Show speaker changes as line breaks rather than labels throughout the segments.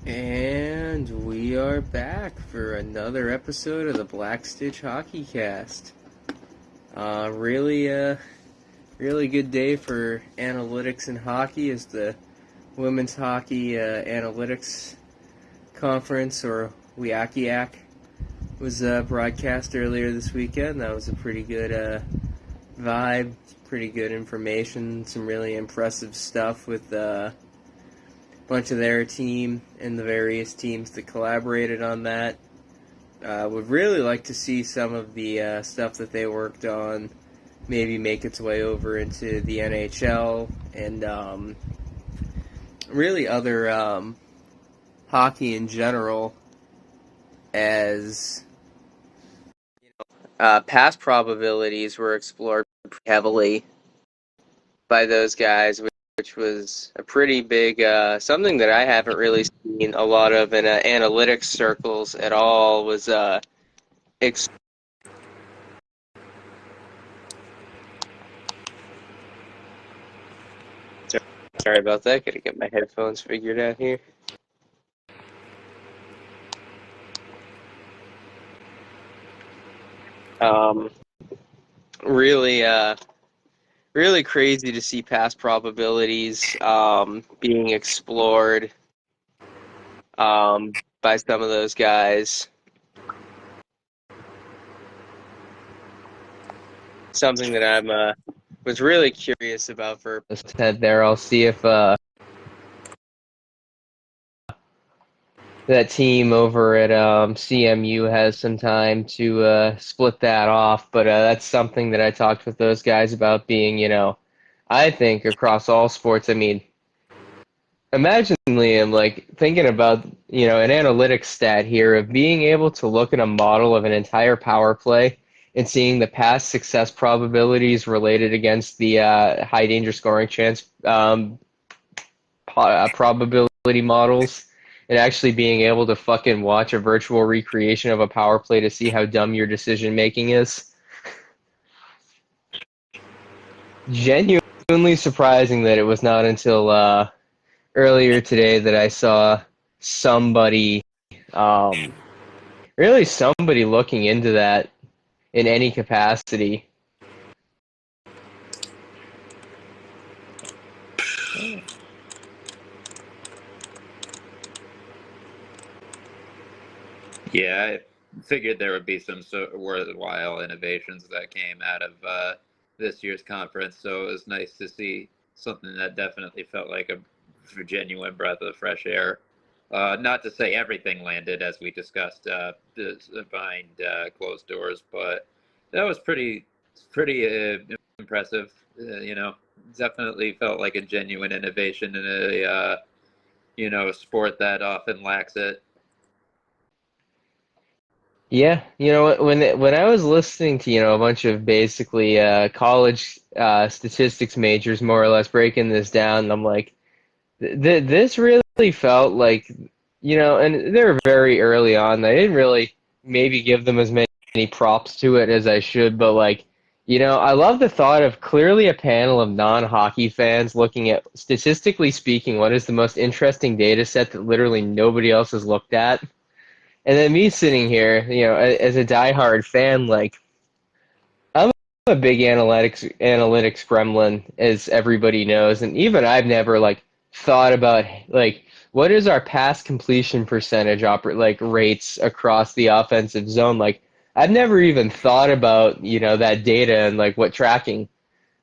And we are back for another episode of the Black Stitch Hockey Cast. Really good day for analytics in hockey as the Women's Hockey Analytics Conference, or WIACIAC, was broadcast earlier this weekend. That was a pretty good vibe, pretty good information, some really impressive stuff with bunch of their team and the various teams that collaborated on that. Would really like to see some of the stuff that they worked on maybe make its way over into the NHL and really other hockey in general, as pass probabilities were explored heavily by those guys, which was a pretty big, something that I haven't really seen a lot of in analytics circles at all, was sorry about that, gotta get my headphones figured out here. Really, really crazy to see pass probabilities being explored by some of those guys. Something that I'm was really curious about for head there. I'll see if that team over at CMU has some time to split that off, but that's something that I talked with those guys about being, I think across all sports. I mean, imagine, Liam, like thinking about, an analytics stat here of being able to look at a model of an entire power play and seeing the past success probabilities related against the high danger scoring chance probability models, and actually being able to fucking watch a virtual recreation of a power play to see how dumb your decision making is. Genuinely surprising that it was not until earlier today that I saw somebody, really somebody looking into that in any capacity.
Yeah, I figured there would be some sort of worthwhile innovations that came out of this year's conference. So it was nice to see something that definitely felt like a genuine breath of fresh air. Not to say everything landed, as we discussed, behind closed doors, but that was pretty impressive. Definitely felt like a genuine innovation in a sport that often lacks it.
Yeah, when I was listening to a bunch of basically college statistics majors more or less breaking this down, I'm like, this really felt like, and they were very early on. I didn't really maybe give them as many props to it as I should, but like, I love the thought of clearly a panel of non-hockey fans looking at, statistically speaking, what is the most interesting data set that literally nobody else has looked at. And then me sitting here, as a diehard fan, like, I'm a big analytics gremlin, as everybody knows, and even I've never like thought about like what is our pass completion percentage like rates across the offensive zone. Like, I've never even thought about that data and like what tracking.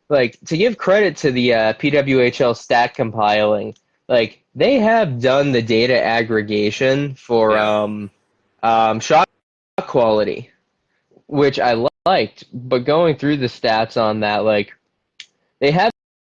Like, to give credit to the PWHL stat compiling, like they have done the data aggregation for
Yeah.
shot quality, which I liked, but going through the stats on that, like, they have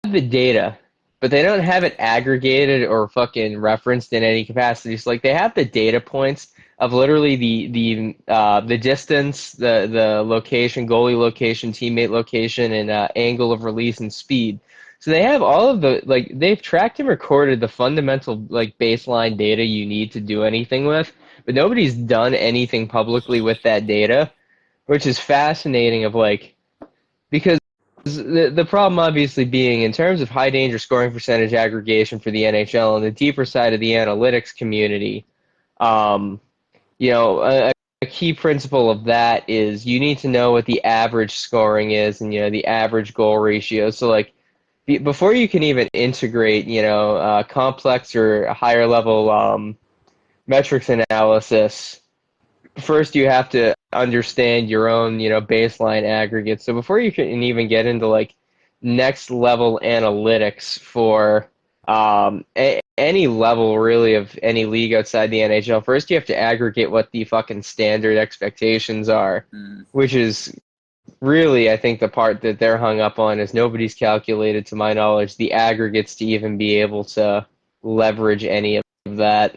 the data, but they don't have it aggregated or fucking referenced in any capacity. So, like, they have the data points of literally the distance, the location, goalie location, teammate location, and angle of release and speed. So they have all of the, like, they've tracked and recorded the fundamental, like, baseline data you need to do anything with, but nobody's done anything publicly with that data, which is fascinating of, like, because the problem obviously being in terms of high danger scoring percentage aggregation for the NHL and the deeper side of the analytics community. Um, you know, a key principle of that is you need to know what the average scoring is and, the average goal ratio. So, like, before you can even integrate, complex or higher level metrics analysis, first you have to understand your own, baseline aggregate. So before you can even get into like next level analytics for any level really of any league outside the NHL, first you have to aggregate what the fucking standard expectations are,
Mm.
which is really, I think, the part that they're hung up on is nobody's calculated, to my knowledge, the aggregates to even be able to leverage any of that.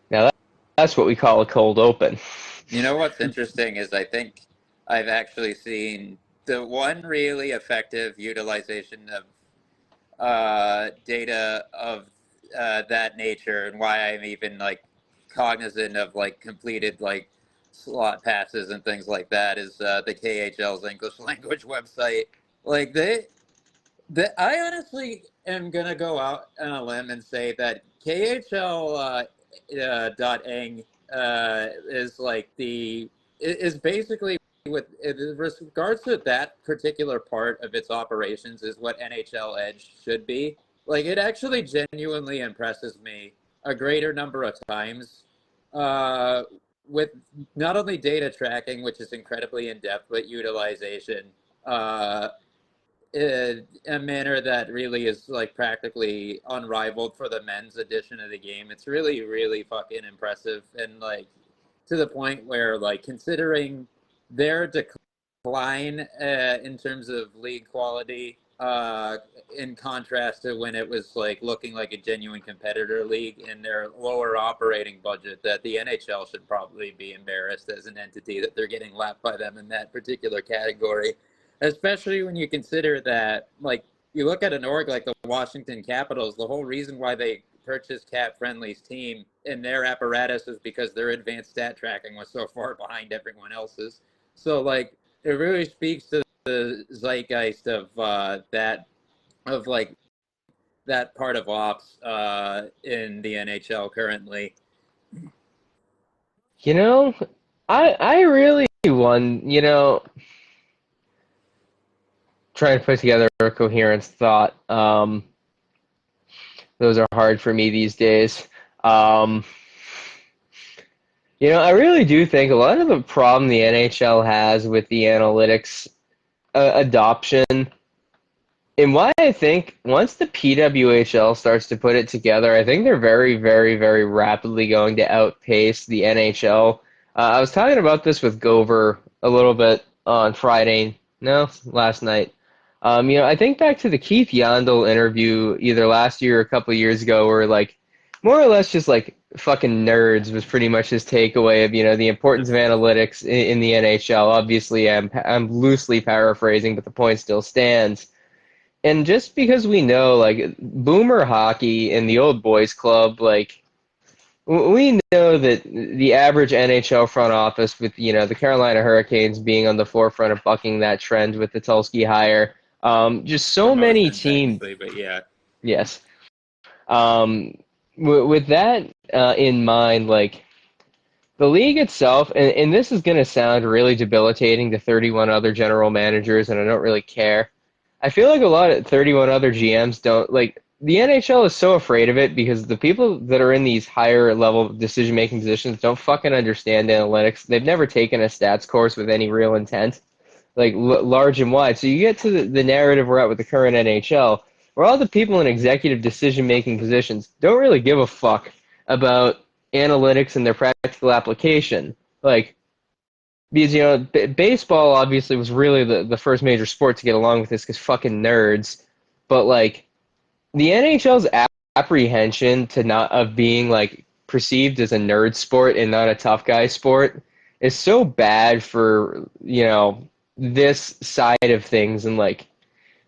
Now that's what we call a cold open.
You know what's interesting is I think I've actually seen the one really effective utilization of data of that nature, and why I'm even like cognizant of like completed like slot passes and things like that is the KHL's English language website. Like I honestly am gonna go out on a limb and say that KHL dot eng is like is basically with in regards to that particular part of its operations is what NHL Edge should be. Like it actually genuinely impresses me a greater number of times uh, with not only data tracking, which is incredibly in depth, but utilization. In a manner that really is like practically unrivaled for the men's edition of the game. It's really, really fucking impressive, and like to the point where like considering their decline in terms of league quality, in contrast to when it was like looking like a genuine competitor league in their lower operating budget, that the NHL should probably be embarrassed as an entity that they're getting lapped by them in that particular category, especially when you consider that, like, you look at an org like the Washington Capitals, the whole reason why they purchased Cap Friendly's team and their apparatus is because their advanced stat tracking was so far behind everyone else's. So, like, it really speaks to the zeitgeist of of like that part of ops in the NHL currently.
You know, I really won, trying to put together a coherent thought. Those are hard for me these days. Um, I really do think a lot of the problem the NHL has with the analytics adoption, and why I think once the PWHL starts to put it together, I think they're very, very, very rapidly going to outpace the NHL. I was talking about this with Gover a little bit on Friday, no, last night. I think back to the Keith Yandel interview either last year or a couple of years ago, where like more or less just like fucking nerds was pretty much his takeaway of the importance of analytics in the NHL. Obviously, I'm loosely paraphrasing, but the point still stands. And just because we know, like, boomer hockey in the old boys club, like, we know that the average NHL front office, with, the Carolina Hurricanes being on the forefront of bucking that trend with the Tulski hire, just so many
Promotion,
teams,
technically, but yeah.
yes. Um, with that in mind, like, the league itself, and this is going to sound really debilitating to 31 other general managers, and I don't really care. I feel like a lot of 31 other GMs don't like the NHL is so afraid of it because the people that are in these higher level decision making positions don't fucking understand analytics. They've never taken a stats course with any real intent, like large and wide. So you get to the narrative we're at with the current NHL, where all the people in executive decision making positions don't really give a fuck about analytics and their practical application. Like, because baseball obviously was really the first major sport to get along with this because fucking nerds, but like the NHL's apprehension to not of being like perceived as a nerd sport and not a tough guy sport is so bad for this side of things. And like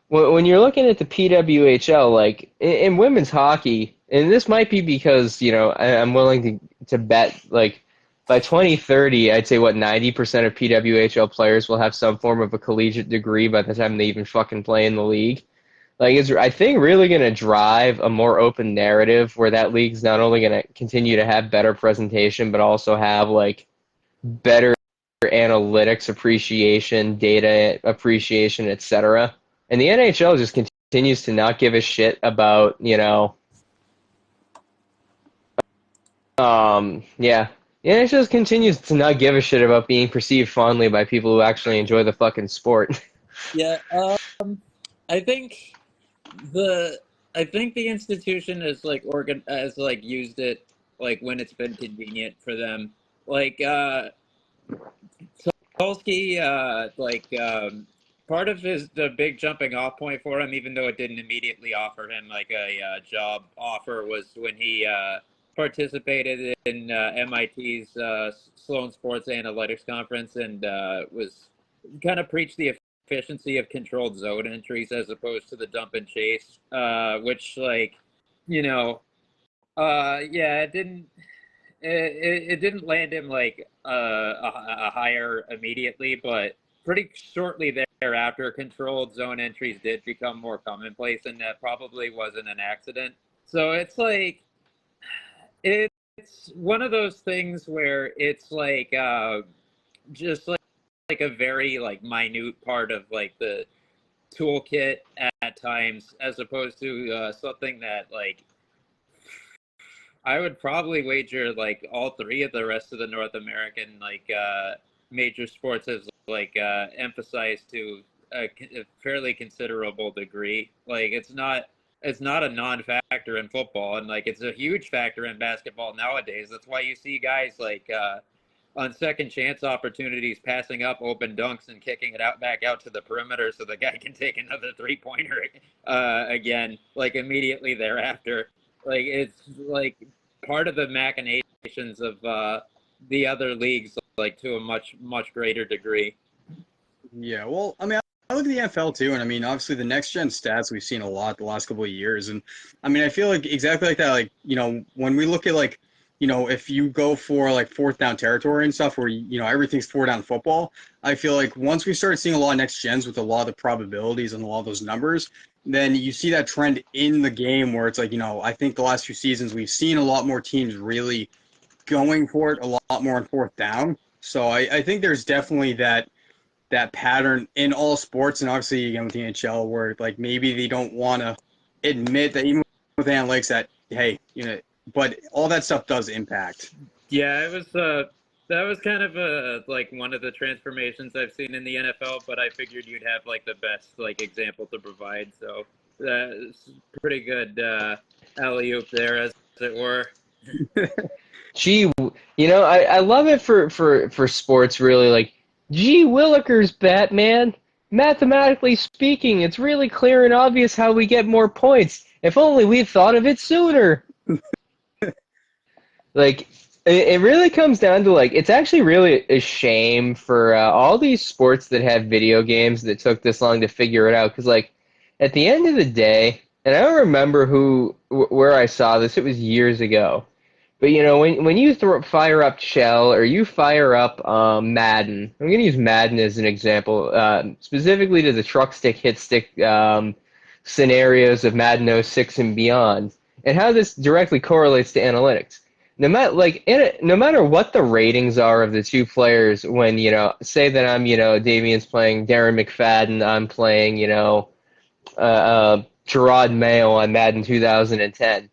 when you're looking at the PWHL, like in women's hockey, and this might be because I'm willing to bet like by 2030, I'd say what 90% of PWHL players will have some form of a collegiate degree by the time they even fucking play in the league. Like, it's, I think, really going to drive a more open narrative where that league's not only going to continue to have better presentation, but also have like better analytics appreciation, data appreciation, etc. And the NHL just continues to not give a shit about, yeah. The NHL just continues to not give a shit about being perceived fondly by people who actually enjoy the fucking sport.
Yeah, I think the I think the institution has used it like when it's been convenient for them. Like Tulski, part of the big jumping off point for him, even though it didn't immediately offer him like a job offer, was when he participated in MIT's Sloan Sports Analytics Conference and was kind of preached the efficiency of controlled zone entries as opposed to the dump and chase, which you know, yeah, it didn't land him like a hire immediately, but pretty shortly thereafter, controlled zone entries did become more commonplace, and that probably wasn't an accident. So it's like it's one of those things where it's like just like a very like minute part of like the toolkit at times, as opposed to something that like I would probably wager like all three of the rest of the North American major sports has emphasized to a fairly considerable degree. Like it's not a non-factor in football, and like it's a huge factor in basketball nowadays. That's why you see guys on second chance opportunities passing up open dunks and kicking it out back out to the perimeter so the guy can take another 3-pointer again like immediately thereafter. Like it's like part of the machinations of the other leagues like to a much greater degree.
Yeah, well, I mean, I look at the NFL too, and I mean, obviously the next gen stats we've seen a lot the last couple of years, and I mean, I feel like exactly like that. Like, when we look at like, if you go for like fourth down territory and stuff, where everything's four down football, I feel like once we start seeing a lot of next gens with a lot of the probabilities and a lot of those numbers, then you see that trend in the game where it's like, I think the last few seasons we've seen a lot more teams really going for it a lot more on fourth down. So I think there's definitely that pattern in all sports, and obviously again with the NHL, where like maybe they don't want to admit that even with analytics that hey, but all that stuff does impact.
Yeah, it was that was kind of like one of the transformations I've seen in the NFL, but I figured you'd have like the best like example to provide. So that's pretty good alley oop there, as it were.
Gee, I love it for sports, really. Like, gee willikers, Batman. Mathematically speaking, it's really clear and obvious how we get more points. If only we'd thought of it sooner. Like, it really comes down to, like, it's actually really a shame for all these sports that have video games that took this long to figure it out. Because, like, at the end of the day, and I don't remember where I saw this, it was years ago. But when you fire up Shell or you fire up Madden, I'm going to use Madden as an example, specifically to the truck stick, hit stick scenarios of Madden '06 and beyond, and how this directly correlates to analytics. No matter what the ratings are of the two players, when say that I'm Damien's playing Darren McFadden, I'm playing Gerard Mayo on Madden 2010.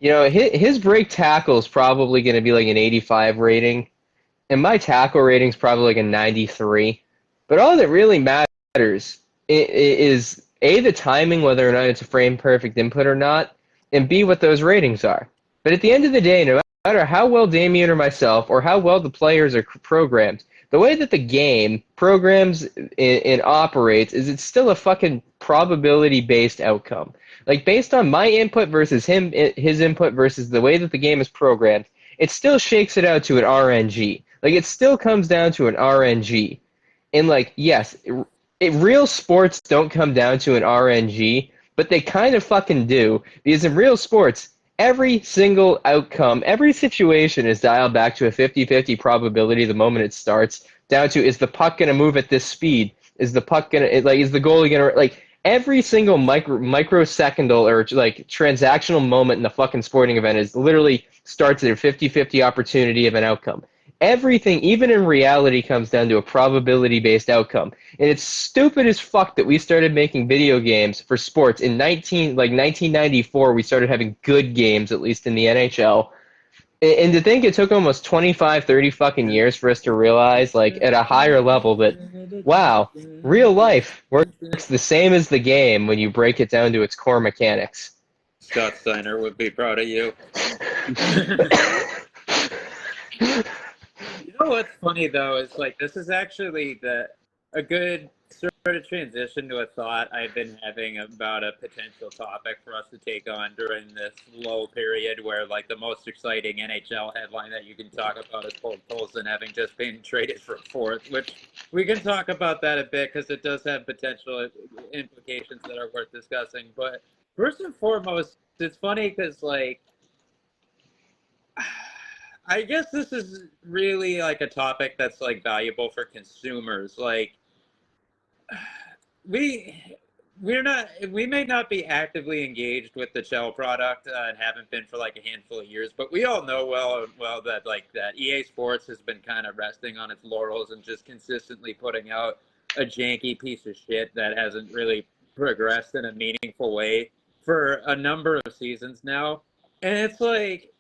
His break tackle is probably going to be like an 85 rating, and my tackle rating is probably like a 93. But all that really matters is A, the timing, whether or not it's a frame perfect input or not, and B, what those ratings are. But at the end of the day, no matter how well Damien or myself, or how well the players are programmed, the way that the game programs and operates is it's still a fucking probability-based outcome. Like, based on my input versus his input versus the way that the game is programmed, it still shakes it out to an RNG. Like, it still comes down to an RNG. And, like, yes, real sports don't come down to an RNG, but they kind of fucking do. Because in real sports, Every single outcome, every situation is dialed back to a 50-50 probability the moment it starts, down to is the puck going to move at this speed? Is the puck going to, like, is the goalie going to, like, every single microsecondal or, like, transactional moment in the fucking sporting event is literally starts at a 50-50 opportunity of an outcome. Everything, even in reality, comes down to a probability-based outcome. And it's stupid as fuck that we started making video games for sports in 1994. We started having good games, at least in the NHL. And to think it took almost 25, 30 fucking years for us to realize, like, at a higher level that, wow, real life works the same as the game when you break it down to its core mechanics.
Scott Steiner would be proud of you. You know what's funny though is like this is actually a good sort of transition to a thought I've been having about a potential topic for us to take on during this lull period where like the most exciting NHL headline that you can talk about is Paul Colson having just been traded for fourth, which we can talk about that a bit because it does have potential implications that are worth discussing. But first and foremost, it's funny because like I guess this is really like a topic that's like valuable for consumers. Like we we may not be actively engaged with the Shell product and haven't been for like a handful of years, but we all know well that like that EA Sports has been kind of resting on its laurels and just consistently putting out a janky piece of shit that hasn't really progressed in a meaningful way for a number of seasons now. And it's like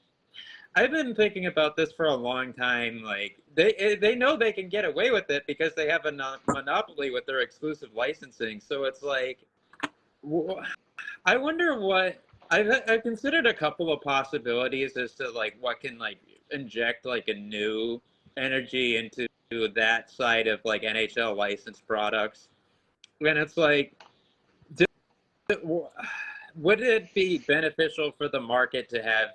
I've been thinking about this for a long time. Like they know they can get away with it because they have a monopoly with their exclusive licensing. So it's like, I wonder what I've considered a couple of possibilities as to like what can like inject like a new energy into that side of like NHL licensed products. And it's like, would it be beneficial for the market to have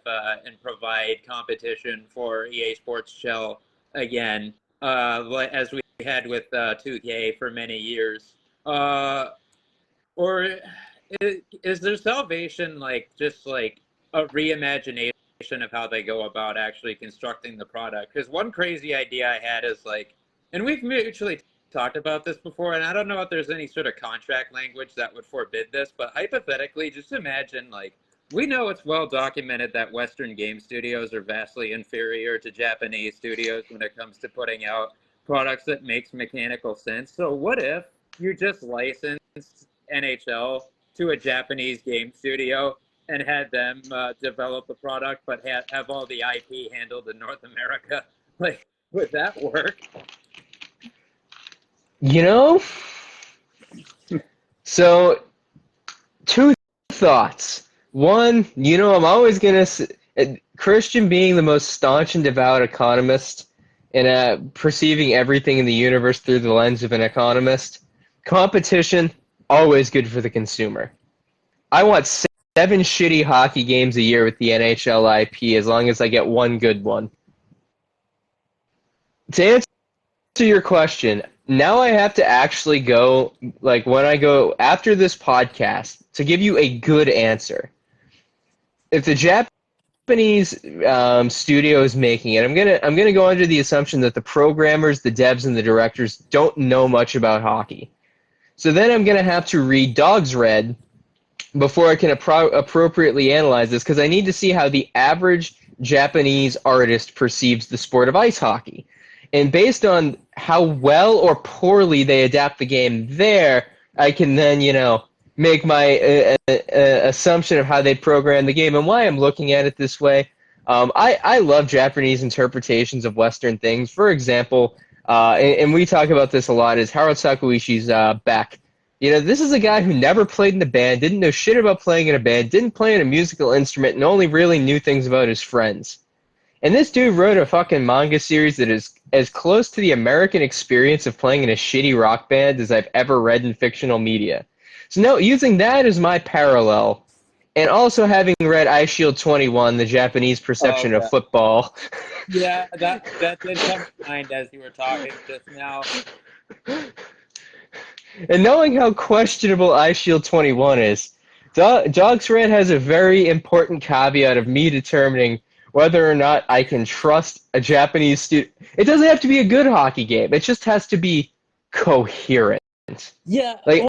and provide competition for EA Sports Shell again, as we had with 2K for many years? Or is there salvation like just like a reimagination of how they go about actually constructing the product? Because one crazy idea I had is like, and we've mutually talked about this before, and I don't know if there's any sort of contract language that would forbid this, but hypothetically, just imagine like we know it's well documented that Western game studios are vastly inferior to Japanese studios when it comes to putting out products that makes mechanical sense. So what if you just licensed NHL to a Japanese game studio and had them develop the product, but have all the IP handled in North America? Like, would that work?
You know, so two thoughts. One, I'm always going to, Christian being the most staunch and devout economist and perceiving everything in the universe through the lens of an economist, competition, always good for the consumer. I want 7 shitty hockey games a year with the NHL IP as long as I get one good one. To answer your question, now I have to actually go, like when I go after this podcast, to give you a good answer. If the Japanese studio is making it, I'm gonna go under the assumption that the programmers, the devs, and the directors don't know much about hockey. So then I'm gonna have to read Dog's Red before I can appropriately analyze this, because I need to see how the average Japanese artist perceives the sport of ice hockey. And based on how well or poorly they adapt the game there, I can then, make my assumption of how they program the game and why I'm looking at it this way. I love Japanese interpretations of Western things. For example, and we talk about this a lot, is Haruo Sakuishi's Beck. This is a guy who never played in a band, didn't know shit about playing in a band, didn't play in a musical instrument, and only really knew things about his friends. And this dude wrote a fucking manga series that is as close to the American experience of playing in a shitty rock band as I've ever read in fictional media. So no, using that as my parallel, and also having read Ice Shield 21, the Japanese
Oh
perception of
yeah,
football,
yeah. That did come to mind as you were talking just now.
and knowing how questionable Ice Shield 21 is, Dogs Red has a very important caveat of me determining whether or not I can trust a Japanese student. It doesn't have to be a good hockey game. It just has to be coherent.
Yeah,
Like,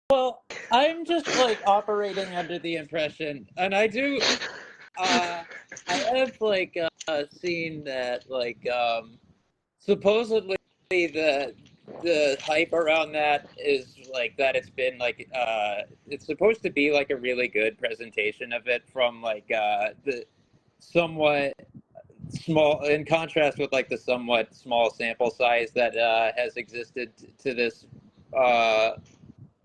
well, I'm just like operating under the impression, and I have like seen that supposedly the hype around that is like that it's been it's supposed to be like a really good presentation of it from the somewhat small in contrast with like the somewhat small sample size that has existed to this uh,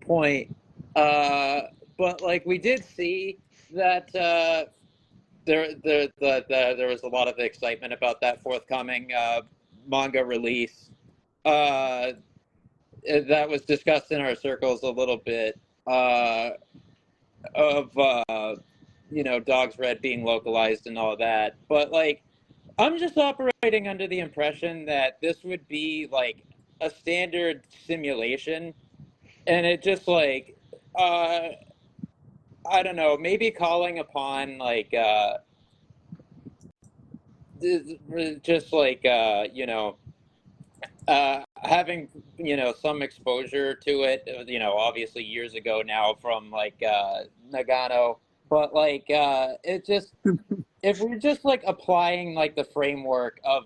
point. Uh, but like we did see that there was a lot of excitement about that forthcoming manga release. Uh, that was discussed in our circles a little bit uh, of Dogs Red being localized and all that. But like, I'm just operating under the impression that this would be like a standard simulation, and it just uh, I don't know, maybe calling upon just having some exposure to it, obviously years ago now from Nagano, but it just if we're just like applying like the framework of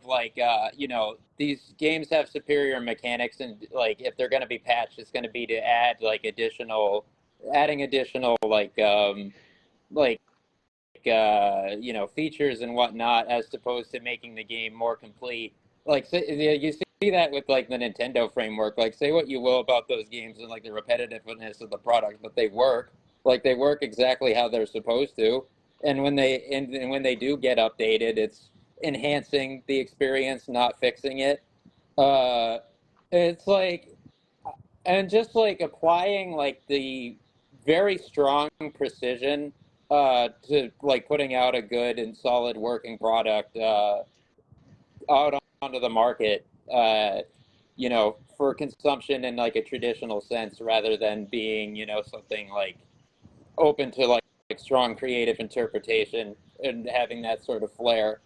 these games have superior mechanics, and like if they're going to be patched, it's going to be to add adding additional like features and whatnot, as opposed to making the game more complete. Like you see that with like the Nintendo framework. Like say what you will about those games and like the repetitiveness of the product, but they work. Like they work exactly how they're supposed to. And when they do get updated, it's enhancing the experience, not fixing it. Uh, it's like and just like applying like the very strong precision to like putting out a good and solid working product out onto the market, for consumption in like a traditional sense, rather than being, something like open to like strong creative interpretation and having that sort of flair.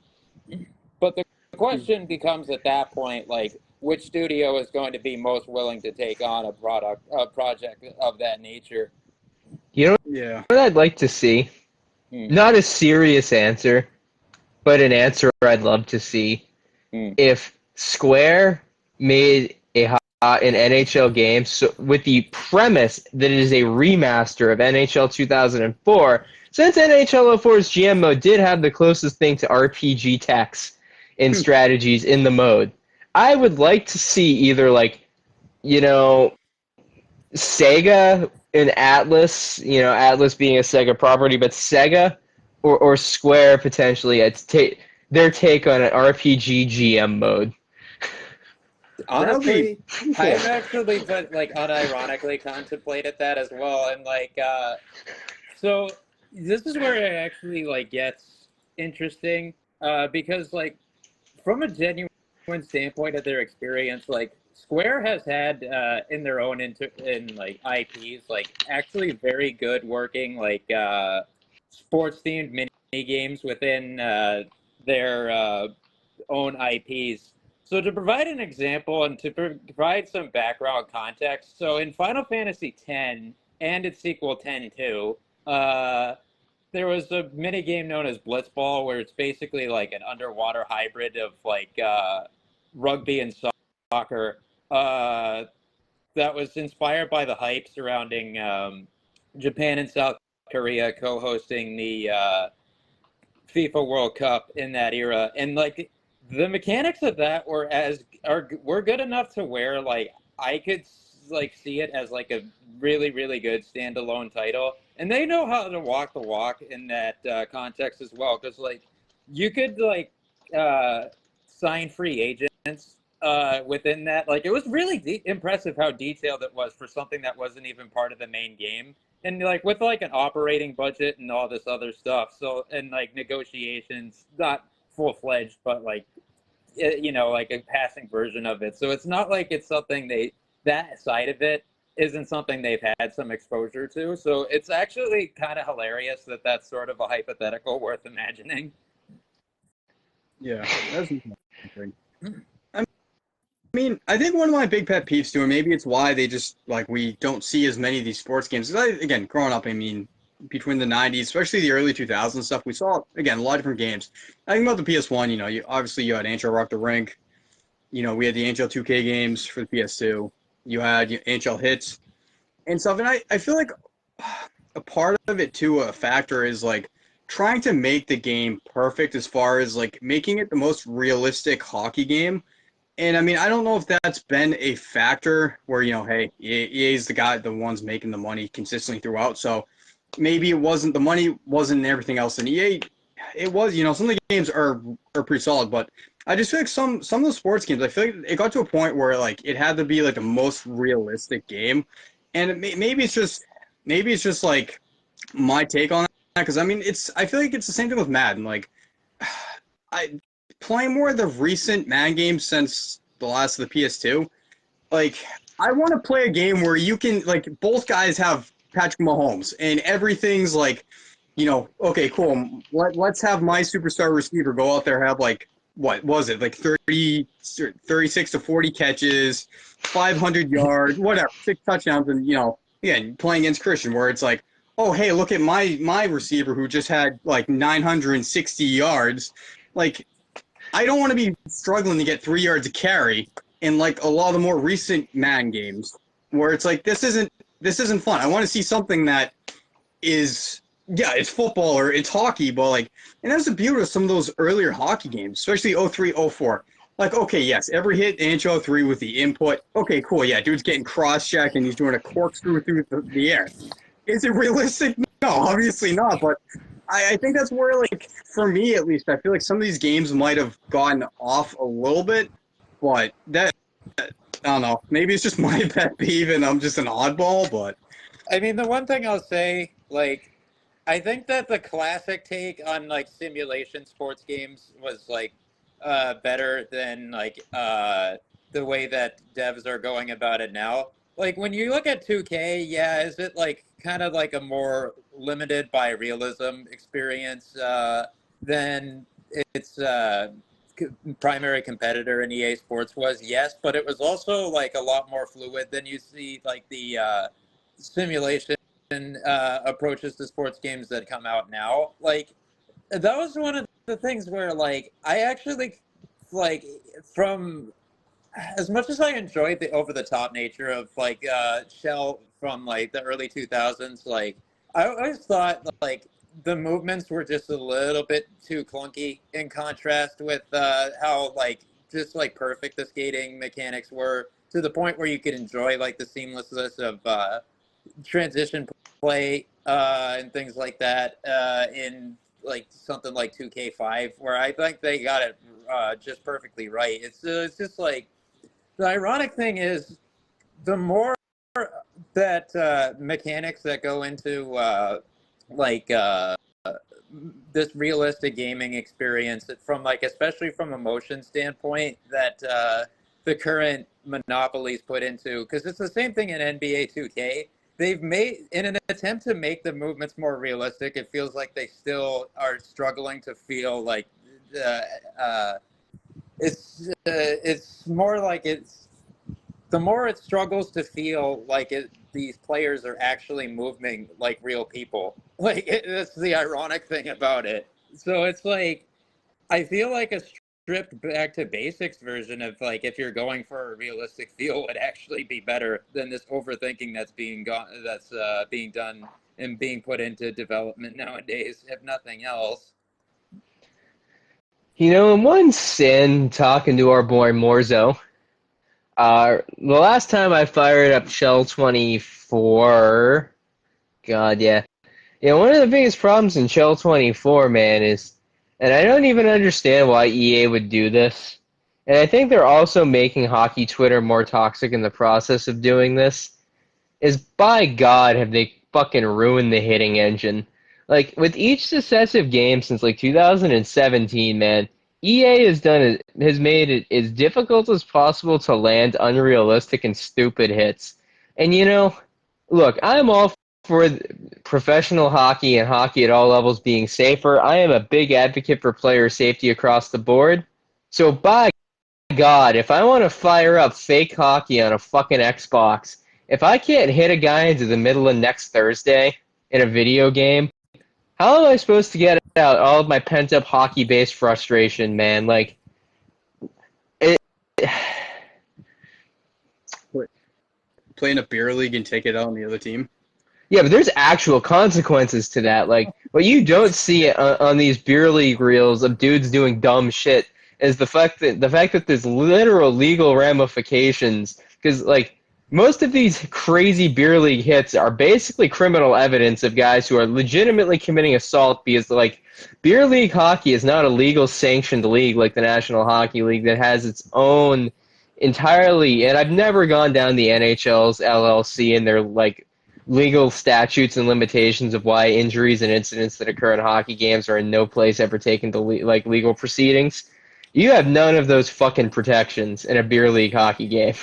But the question becomes at that point, like, which studio is going to be most willing to take on a project of that nature?
you know
Yeah.
what I'd like to see?
Hmm.
Not a serious answer, but an answer I'd love to see.
Hmm.
If Square made an NHL game with the premise that it is a remaster of NHL 2004, since NHL 04's GM mode did have the closest thing to RPG techs and strategies in the mode, I would like to see either you know, Sega and Atlas, Atlas being a Sega property, but Sega or Square potentially, their take on an RPG GM mode.
That would be
Honestly, I've
beautiful.
actually but like unironically contemplated that as well, and so this is where it actually like gets interesting, because like from a genuine standpoint of their experience, like Square has had in their own in like IPs, like actually very good working sports themed mini games within their own IPs. So to provide an example and to provide some background context, so in Final Fantasy X and its sequel 10-2, there was a mini game known as Blitzball, where it's basically like an underwater hybrid of rugby and soccer. Uh, that was inspired by the hype surrounding Japan and South Korea co-hosting the FIFA World Cup in that era, and like the mechanics of that were good enough to where like I could like see it as like a really good standalone title, and they know how to walk the walk in that context as well, because like you could uh, sign free agents within that. Like it was really impressive how detailed it was for something that wasn't even part of the main game, and like with like an operating budget and all this other stuff, so and like negotiations, not full-fledged, but like like a passing version of it, so it's not like it's something that side of it isn't something they've had some exposure to. So it's actually kind of hilarious that that's sort of a hypothetical worth imagining.
Yeah, that's interesting. I I think one of my big pet peeves too, and maybe it's why they just like we don't see as many of these sports games. 'Cause again, growing up, between the '90s, especially the early 2000s stuff, we saw again a lot of different games. I think about the PS1. You had NHL Rock the Rink. We had the NHL 2K games for the PS2. You had NHL Hits and stuff. And I feel like a part of it too, a factor is like trying to make the game perfect as far as like making it the most realistic hockey game. And I don't know if that's been a factor where, hey, EA is the ones making the money consistently throughout. So maybe it wasn't the money wasn't and everything else. And EA, it was, some of the games are pretty solid, but I just feel like some of the sports games, I feel like it got to a point where like it had to be like the most realistic game. And maybe it's just like my take on that because I feel like it's the same thing with Madden. Like I playing more of the recent Madden games since the last of the PS2. Like I want to play a game where you can like both guys have Patrick Mahomes and everything's like, okay, cool. Let's have my superstar receiver go out there have like what was it like 36 to 40 catches, 500 yards, whatever, 6 touchdowns, and again playing against Christian where it's like, oh hey, look at my receiver who just had like 960 yards, like. I don't want to be struggling to get 3 yards of carry in like a lot of the more recent Madden games where it's like this isn't fun. I want to see something that is it's football or it's hockey, but like and that's the beauty of some of those earlier hockey games, especially 03, 04. Like, okay, yes, every hit NHL 3 with the input. Okay, cool, yeah, dude's getting cross-checked and he's doing a corkscrew through the air. Is it realistic? No, obviously not, but I think that's where, like, for me at least, I feel like some of these games might have gotten off a little bit, but I don't know. Maybe it's just my pet peeve and I'm just an oddball, but.
The one thing I'll say, like, I think that the classic take on, like, simulation sports games was, like, better than, like, the way that devs are going about it now. Like when you look at 2K, yeah, is it like kind of like a more limited by realism experience than its primary competitor in EA Sports was? Yes, but it was also like a lot more fluid than you see like the simulation approaches to sports games that come out now. Like that was one of the things where like I actually like from as much as I enjoyed the over the top nature of like Shell from like the early 2000s, like I always thought like the movements were just a little bit too clunky in contrast with how like just like perfect the skating mechanics were to the point where you could enjoy like the seamlessness of transition play and things like that in like something like 2K5 where I think they got it just perfectly right. It's just like the ironic thing is, the more that mechanics that go into like this realistic gaming experience, from like especially from a motion standpoint, that the current monopolies put into, because it's the same thing in NBA 2K. They've made in an attempt to make the movements more realistic. It feels like they still are struggling to feel like. It's more like it's the more it struggles to feel like these players are actually moving like real people. Like that's the ironic thing about it. So it's like I feel like a stripped back to basics version of like if you're going for a realistic feel would actually be better than this overthinking that's being done and being put into development nowadays, if nothing else.
In one sin, talking to our boy Morzo, the last time I fired up Shell 24, God, yeah. One of the biggest problems in Shell 24, man, is, and I don't even understand why EA would do this, and I think they're also making hockey Twitter more toxic in the process of doing this, is by God have they fucking ruined the hitting engine. Like, with each successive game since, like, 2017, man, EA has made it as difficult as possible to land unrealistic and stupid hits. And look, I'm all for professional hockey and hockey at all levels being safer. I am a big advocate for player safety across the board. So by God, if I want to fire up fake hockey on a fucking Xbox, if I can't hit a guy into the middle of next Thursday in a video game, how am I supposed to get out all of my pent up hockey based frustration, man? Like, it.
Playing a beer league and take it out on the other team.
Yeah, but there's actual consequences to that. Like, what you don't see on these beer league reels of dudes doing dumb shit is the fact that there's literal legal ramifications. Because like most of these crazy beer league hits are basically criminal evidence of guys who are legitimately committing assault because like beer league hockey is not a legal sanctioned league like the National Hockey League that has its own entirely. And I've never gone down the NHL's LLC and their like legal statutes and limitations of why injuries and incidents that occur in hockey games are in no place ever taken to like legal proceedings. You have none of those fucking protections in a beer league hockey game.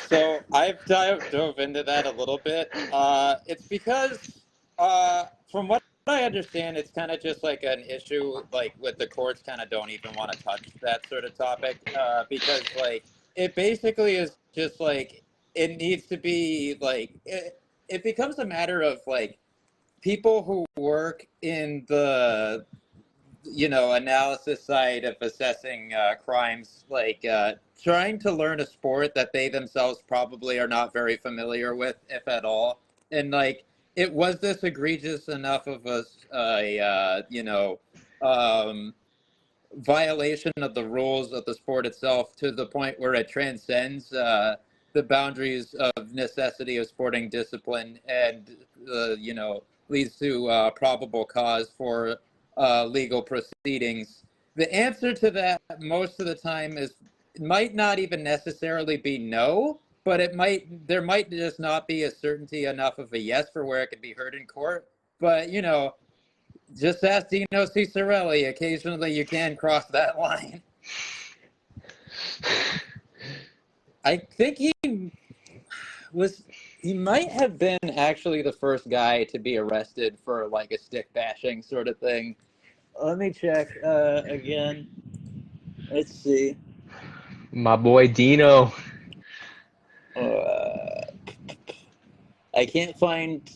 So I've dove into that a little bit. It's because, from what I understand, it's kind of just like an issue, like with the courts, kind of don't even want to touch that sort of topic, because like it basically is just like it needs to be like it becomes a matter of like people who work in the analysis side of assessing crimes, like trying to learn a sport that they themselves probably are not very familiar with, if at all. And like, it was this egregious enough of a violation of the rules of the sport itself to the point where it transcends the boundaries of necessity of sporting discipline and leads to probable cause for legal proceedings. The answer to that most of the time is it might not even necessarily be no, but there might just not be a certainty enough of a yes for where it could be heard in court. But just ask Dino Ciccarelli. Occasionally, you can cross that line. I think he might have been actually the first guy to be arrested for like a stick bashing sort of thing. Let me check again. Let's see.
My boy Dino.
I can't find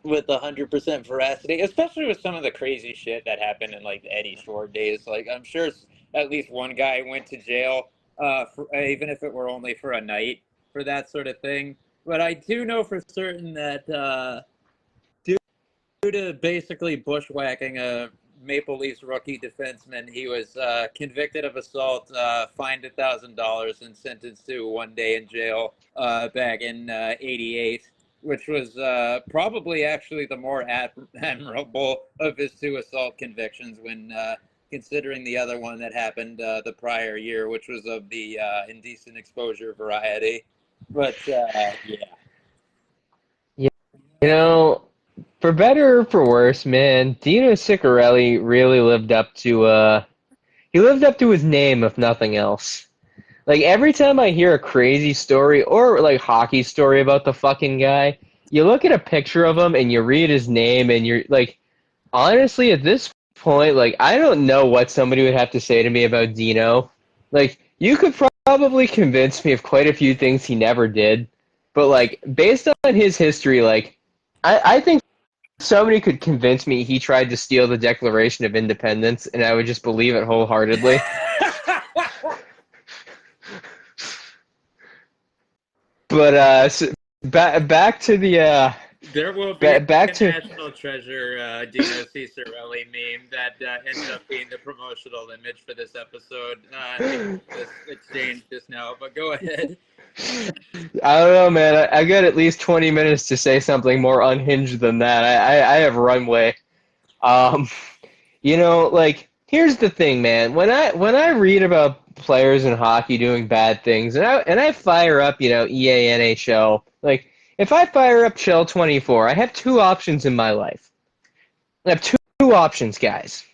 with 100% veracity, especially with some of the crazy shit that happened in like the Eddie Shore days. Like I'm sure at least one guy went to jail, even if it were only for a night for that sort of thing. But I do know for certain that due to basically bushwhacking a Maple Leafs rookie defenseman, he was convicted of assault, fined $1,000, and sentenced to 1 day in jail back in '88. Which was probably actually the more admirable of his two assault convictions when considering the other one that happened the prior year, which was of the indecent exposure variety. But yeah.
You know, for better or for worse, man, Dino Ciccarelli really lived up to his name, if nothing else. Like every time I hear a crazy story or like hockey story about the fucking guy, you look at a picture of him and you read his name and you're like, honestly, at this point, like I don't know what somebody would have to say to me about Dino. Like you could probably convince me of quite a few things he never did, but like based on his history, like I think somebody could convince me he tried to steal the Declaration of Independence, and I would just believe it wholeheartedly. But back to the
There will be a
back to
national treasure Dino Ciccarelli meme that ends up being the promotional image for this episode. This exchange just now, but go ahead.
I don't know, man. I got at least 20 minutes to say something more unhinged than that. I have runway. Um, like here's the thing, man. When I read about players in hockey doing bad things, and I fire up, EA NHL, like if I fire up Shell 24, I have two options in my life. I have two options, guys.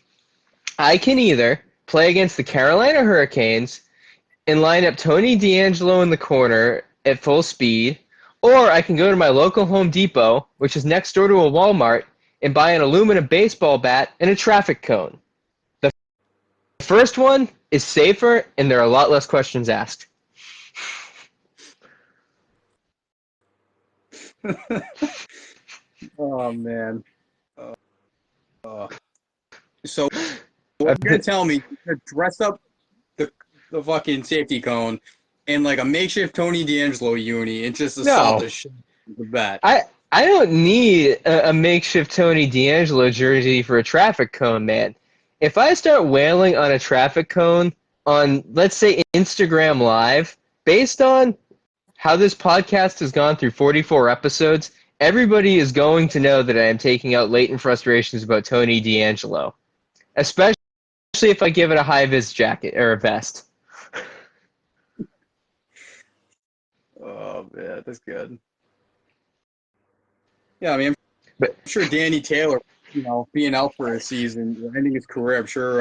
I can either play against the Carolina Hurricanes and line up Tony DeAngelo in the corner at full speed, Or I can go to my local Home Depot, which is next door to a Walmart, and buy an aluminum baseball bat and a traffic cone. The first one is safer, and there are a lot less questions asked.
Oh man. Uh, so what you're gonna tell me? You're gonna dress up the fucking safety cone in like a makeshift Tony D'Angelo uni and just assault
No,
the shit with the bat.
I don't need a makeshift Tony D'Angelo jersey for a traffic cone, man. If I start wailing on a traffic cone on, let's say, Instagram Live, based on how this podcast has gone through 44 episodes, everybody is going to know that I am taking out latent frustrations about Tony D'Angelo, especially if I give it a high-vis jacket or a vest.
Oh man, that's good. Yeah, I mean,
But
I'm sure Danny Taylor, being out for a season, ending his career, I'm sure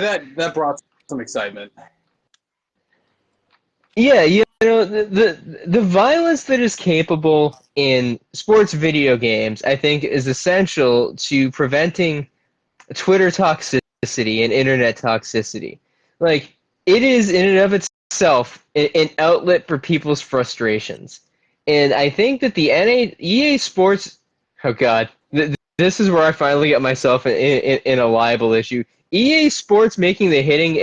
that brought some excitement.
yeah, the violence that is capable in sports video games, I think, is essential to preventing Twitter toxicity and internet toxicity. Like, it is in and of itself an outlet for people's frustrations. And I think that the EA Sports, oh God, this is where I finally get myself in a liable issue. EA Sports making the hitting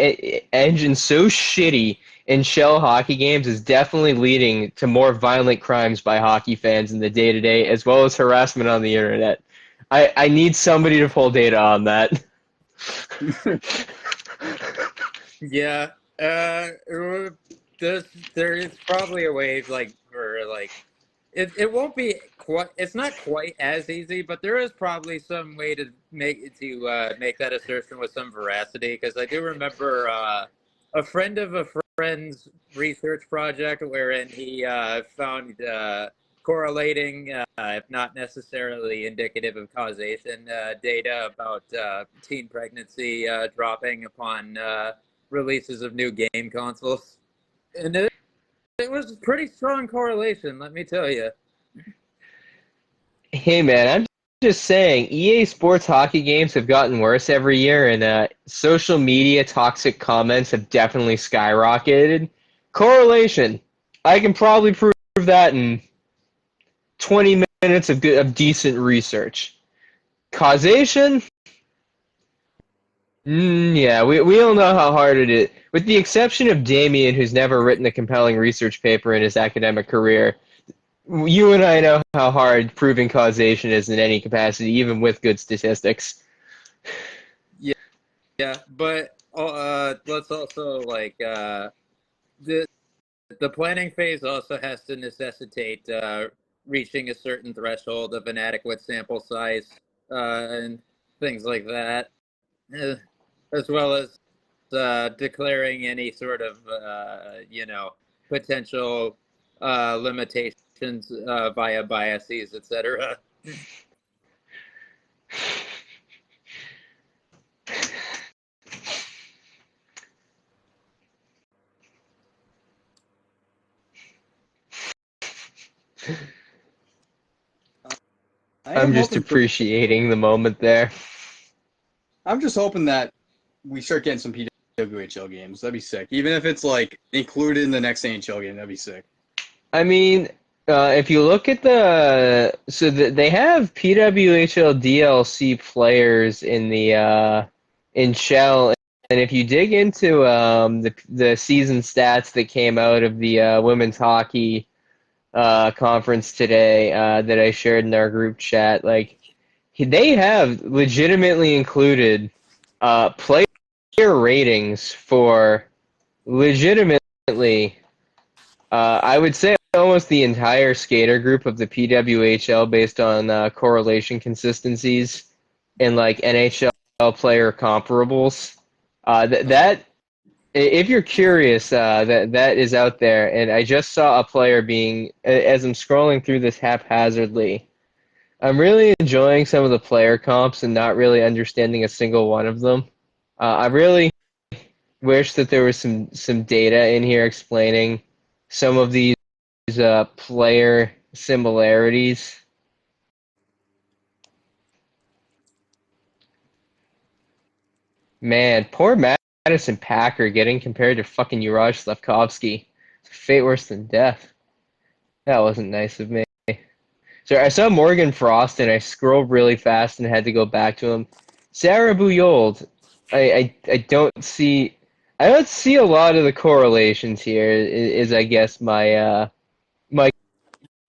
engine so shitty in shell hockey games is definitely leading to more violent crimes by hockey fans in the day to day, as well as harassment on the internet. I need somebody to pull data on that.
Yeah, there is probably a way it won't be quite, it's not quite as easy, but there is probably some way to make that assertion with some veracity, because I do remember a friend of a friend's research project wherein he found correlating, if not necessarily indicative of causation, data about teen pregnancy dropping upon releases of new game consoles. And it was a pretty strong correlation, let me tell you.
Hey man, I'm just saying, EA Sports hockey games have gotten worse every year, and social media toxic comments have definitely skyrocketed. Correlation. I can probably prove that in 20 minutes of decent research. Causation? Yeah, we all know how hard it is. With the exception of Damien, who's never written a compelling research paper in his academic career, you and I know how hard proving causation is in any capacity, even with good statistics.
Yeah, yeah, but let's also the the planning phase also has to necessitate reaching a certain threshold of an adequate sample size and things like that, uh, as well as declaring any sort of potential limitations via biases, etc.
I am
I'm just
hoping for.
appreciating the moment there.
I'm just hoping that we start getting some PWHL games. That'd be sick. Even if it's like included in the next NHL game, that'd be sick.
I mean, if you look at they have PWHL DLC players in the in Shell, and if you dig into the season stats that came out of the women's hockey conference today that I shared in our group chat, like they have legitimately included player ratings for legitimately I would say almost the entire skater group of the PWHL based on correlation consistencies in like NHL player comparables. That if you're curious, that is out there, and I just saw a player being as I'm scrolling through this haphazardly. I'm really enjoying some of the player comps and not really understanding a single one of them. I really wish that there was some data in here explaining some of these these player similarities. Man, poor Madison Packer getting compared to fucking Juraj Slavkovsky. Fate worse than death. That wasn't nice of me. So I saw Morgan Frost and I scrolled really fast and had to go back to him. Sarah Bujold, I don't see a lot of the correlations here. Is I guess my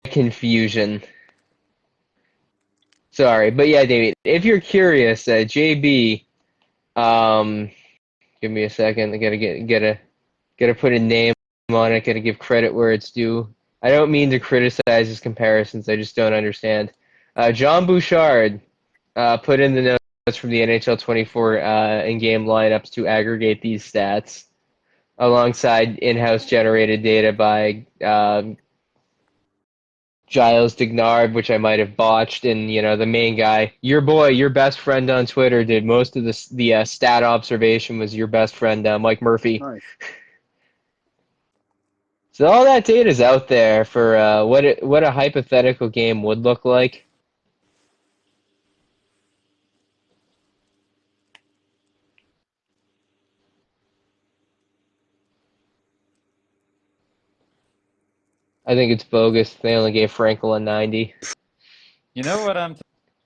confusion. Sorry, but yeah, David. If you're curious, JB, give me a second. I gotta put a name on it. Gotta give credit where it's due. I don't mean to criticize his comparisons. I just don't understand. John Bouchard put in the notes from the NHL 24 in-game lineups to aggregate these stats alongside in-house generated data by Giles Dignard, which I might have botched, and the main guy, your boy, your best friend on Twitter, did most of the stat observation was your best friend Mike Murphy.
Nice.
So all that data is out there for what a hypothetical game would look like. I think it's bogus. They only gave Frankel a 90.
You know what I'm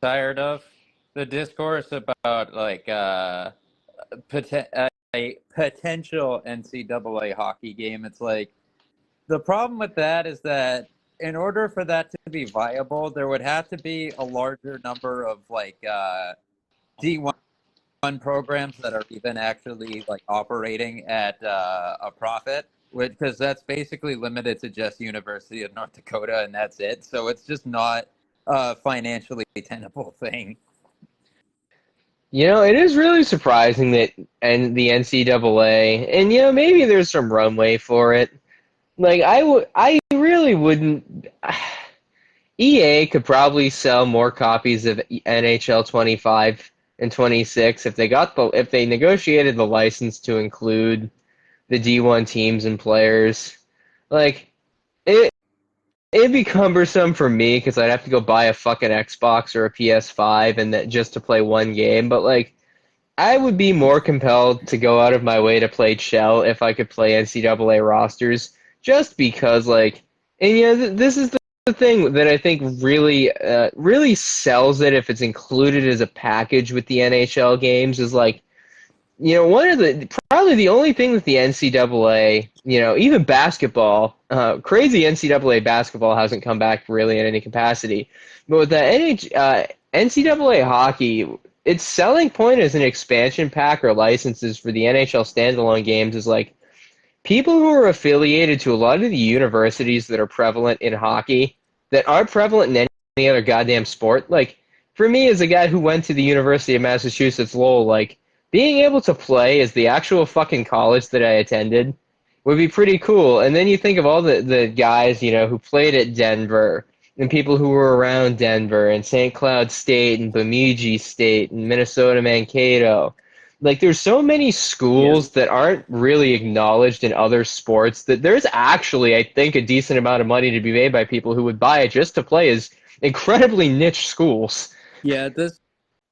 tired of? The discourse about like a potential NCAA hockey game. It's like the problem with that is that in order for that to be viable, there would have to be a larger number of like D1 programs that are even actually like operating at a profit, because that's basically limited to just University of North Dakota, and that's it. So it's just not a financially tenable thing.
It is really surprising that and the NCAA, and maybe there's some runway for it. Like I really wouldn't. EA could probably sell more copies of NHL 25 and 26 if they negotiated the license to include the D1 teams and players. Like it, it'd be cumbersome for me because I'd have to go buy a fucking Xbox or a PS5 and that just to play one game. But like, I would be more compelled to go out of my way to play Shell if I could play NCAA rosters, just because like, and this is the thing that I think really sells it if it's included as a package with the NHL games is like, one of the probably the only thing that the NCAA, even basketball, crazy NCAA basketball hasn't come back really in any capacity, but with the NCAA hockey, its selling point as an expansion pack or licenses for the NHL standalone games is like people who are affiliated to a lot of the universities that are prevalent in hockey that aren't prevalent in any other goddamn sport. Like for me, as a guy who went to the University of Massachusetts Lowell, like being able to play as the actual fucking college that I attended would be pretty cool. And then you think of all the guys, who played at Denver and people who were around Denver and St. Cloud State and Bemidji State and Minnesota Mankato. Like there's so many
Yeah.
schools that aren't really acknowledged in other sports that there's actually, I think, a decent amount of money to be made by people who would buy it just to play as incredibly niche schools.
Yeah, this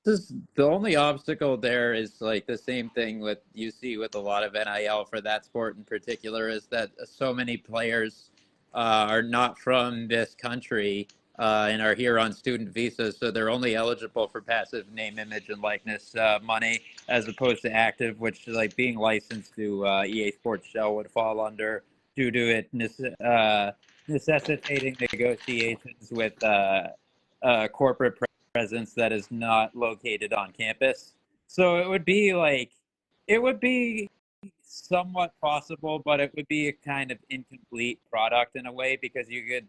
is the only obstacle there is like the same thing with you see with a lot of NIL for that sport in particular is that so many players are not from this country and are here on student visas, so they're only eligible for passive name, image, and likeness money as opposed to active, which like being licensed to EA Sports Shell would fall under due to it necessitating negotiations with corporate presence that is not located on campus. So it would be somewhat possible, but it would be a kind of incomplete product in a way because you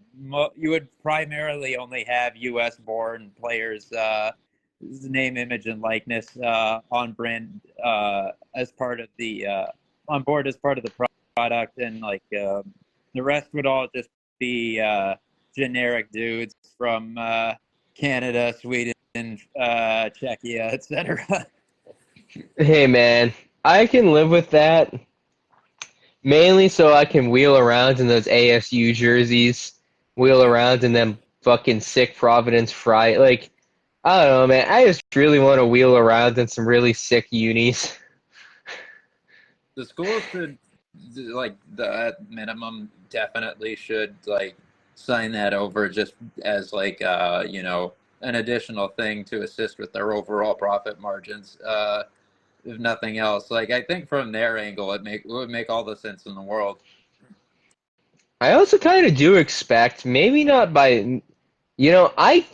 would primarily only have U.S. born players, name, image, and likeness on brand as part of the on board as part of the product, and like the rest would all just be generic dudes from Canada, Sweden, Czechia, etc.
Hey man, I can live with that mainly so I can wheel around in those ASU jerseys, wheel around in them fucking sick Providence Fry. Like, I don't know, man. I just really want to wheel around in some really sick unis.
The schools should, like, the at minimum definitely should like sign that over just as like an additional thing to assist with their overall profit margins. If nothing else, like I think from their angle, it would make all the sense in the world.
I also kind of do expect, maybe not by, I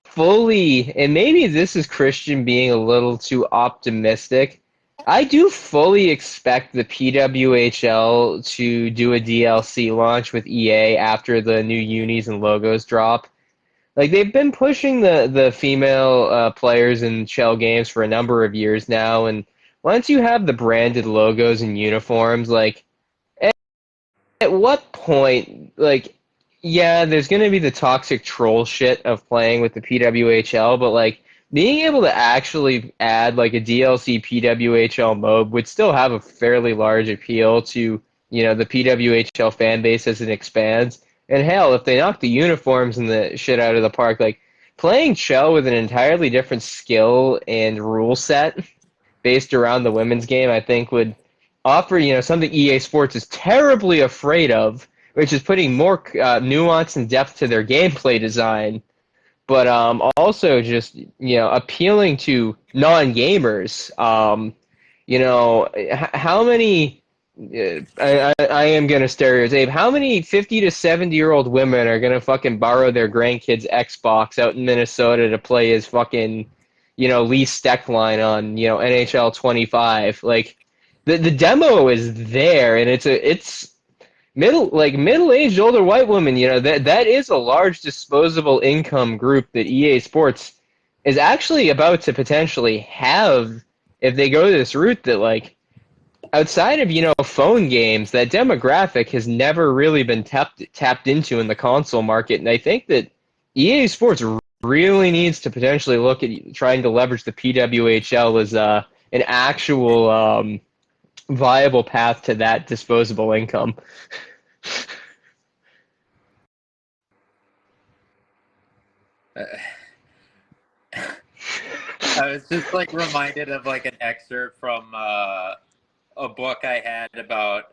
fully, and maybe this is Christian being a little too optimistic. I do fully expect the PWHL to do a DLC launch with EA after the new unis and logos drop. Like they've been pushing the female players in shell games for a number of years now, and once you have the branded logos and uniforms, like at what point, like, yeah, there's going to be the toxic troll shit of playing with the PWHL, but like being able to actually add like a DLC PWHL mode would still have a fairly large appeal to, the PWHL fan base as it expands. And hell, if they knock the uniforms and the shit out of the park, like playing Shell with an entirely different skill and rule set based around the women's game, I think would offer, something EA Sports is terribly afraid of, which is putting more nuance and depth to their gameplay design, but also just, appealing to non-gamers. How many, I am going to stereotype, how many 50 to 70-year-old women are going to fucking borrow their grandkids' Xbox out in Minnesota to play as fucking, Lee Steckline on, NHL 25? Like, the demo is there, and it's middle-aged older white women. That is a large disposable income group that EA Sports is actually about to potentially have if they go this route. That like outside of phone games, that demographic has never really been tapped into in the console market, and I think that EA Sports really needs to potentially look at trying to leverage the PWHL as an actual viable path to that disposable income.
Uh, I was just like reminded of like an excerpt from a book I had about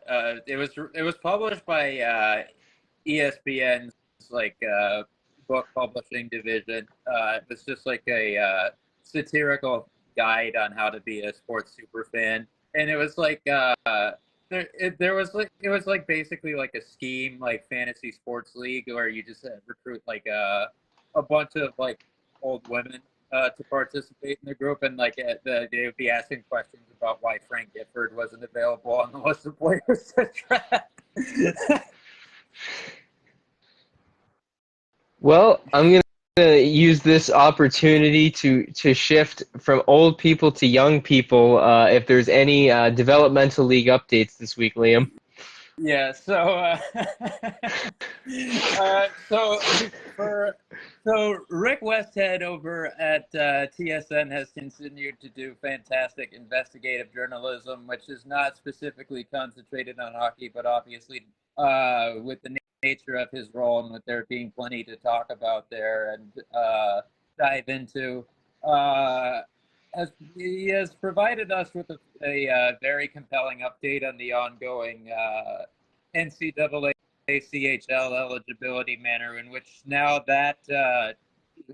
it was published by ESPN's like book publishing division. It was just like a satirical guide on how to be a sports super fan, and it was like there was like it was like basically like a scheme like fantasy sports league where you just recruit like a bunch of like old women to participate in the group, and like they would be asking questions about why Frank Gifford wasn't available on the list of players to draft.
Well, I'm gonna use this opportunity to shift from old people to young people. If there's any developmental league updates this week, Liam.
Yeah, so so Rick Westhead over at TSN has continued to do fantastic investigative journalism, which is not specifically concentrated on hockey, but obviously with the nature of his role and with there being plenty to talk about there and dive into. Uh, he has provided us with a very compelling update on the ongoing NCAA CHL eligibility manner, in which now that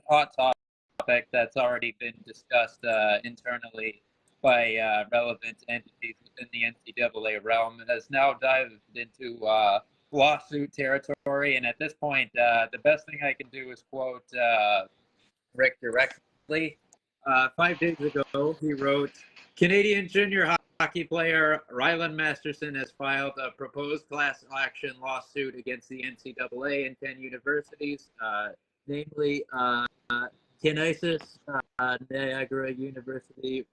hot topic that's already been discussed internally by relevant entities within the NCAA realm has now dived into lawsuit territory. And at this point, the best thing I can do is quote Rick directly. 5 days ago, he wrote, Canadian junior hockey player Rylan Masterson has filed a proposed class action lawsuit against the NCAA and 10 universities, namely Canisius, Niagara University,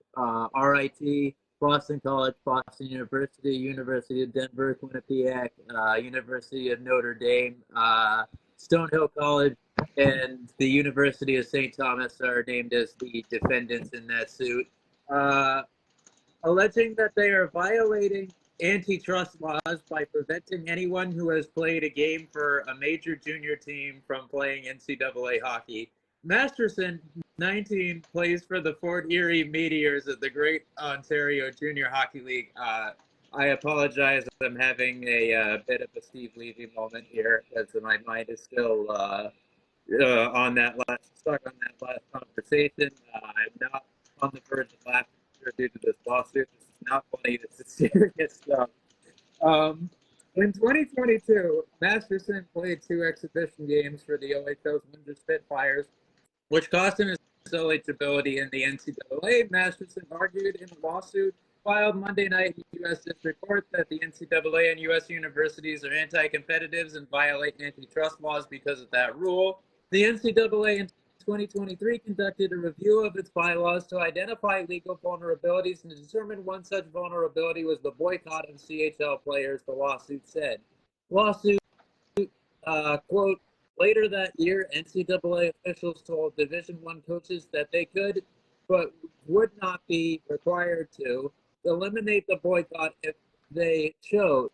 RIT, Boston College, Boston University, University of Denver, Quinnipiac, University of Notre Dame, Stonehill College, and the University of St. Thomas are named as the defendants in that suit, alleging that they are violating antitrust laws by preventing anyone who has played a game for a major junior team from playing NCAA hockey. Masterson, 19, plays for the Fort Erie Meteors of the Great Ontario Junior Hockey League. I apologize. I'm having a bit of a Steve Levy moment here because my mind is still on that stuck on that last conversation. I'm not on the verge of laughter due to this lawsuit. This is not funny. This is serious stuff. Um, in 2022, Masterson played 2 exhibition games for the OHL's Windsor Spitfires, which cost him his eligibility in the NCAA. Masterson argued in a lawsuit filed Monday night in the U.S. District Court that the NCAA and U.S. universities are anti-competitive and violate antitrust laws because of that rule. The NCAA in 2023 conducted a review of its bylaws to identify legal vulnerabilities and to determine one such vulnerability was the boycott of CHL players, the lawsuit said. Lawsuit, quote, later that year, NCAA officials told Division I coaches that they could, but would not be required to, eliminate the boycott if they chose.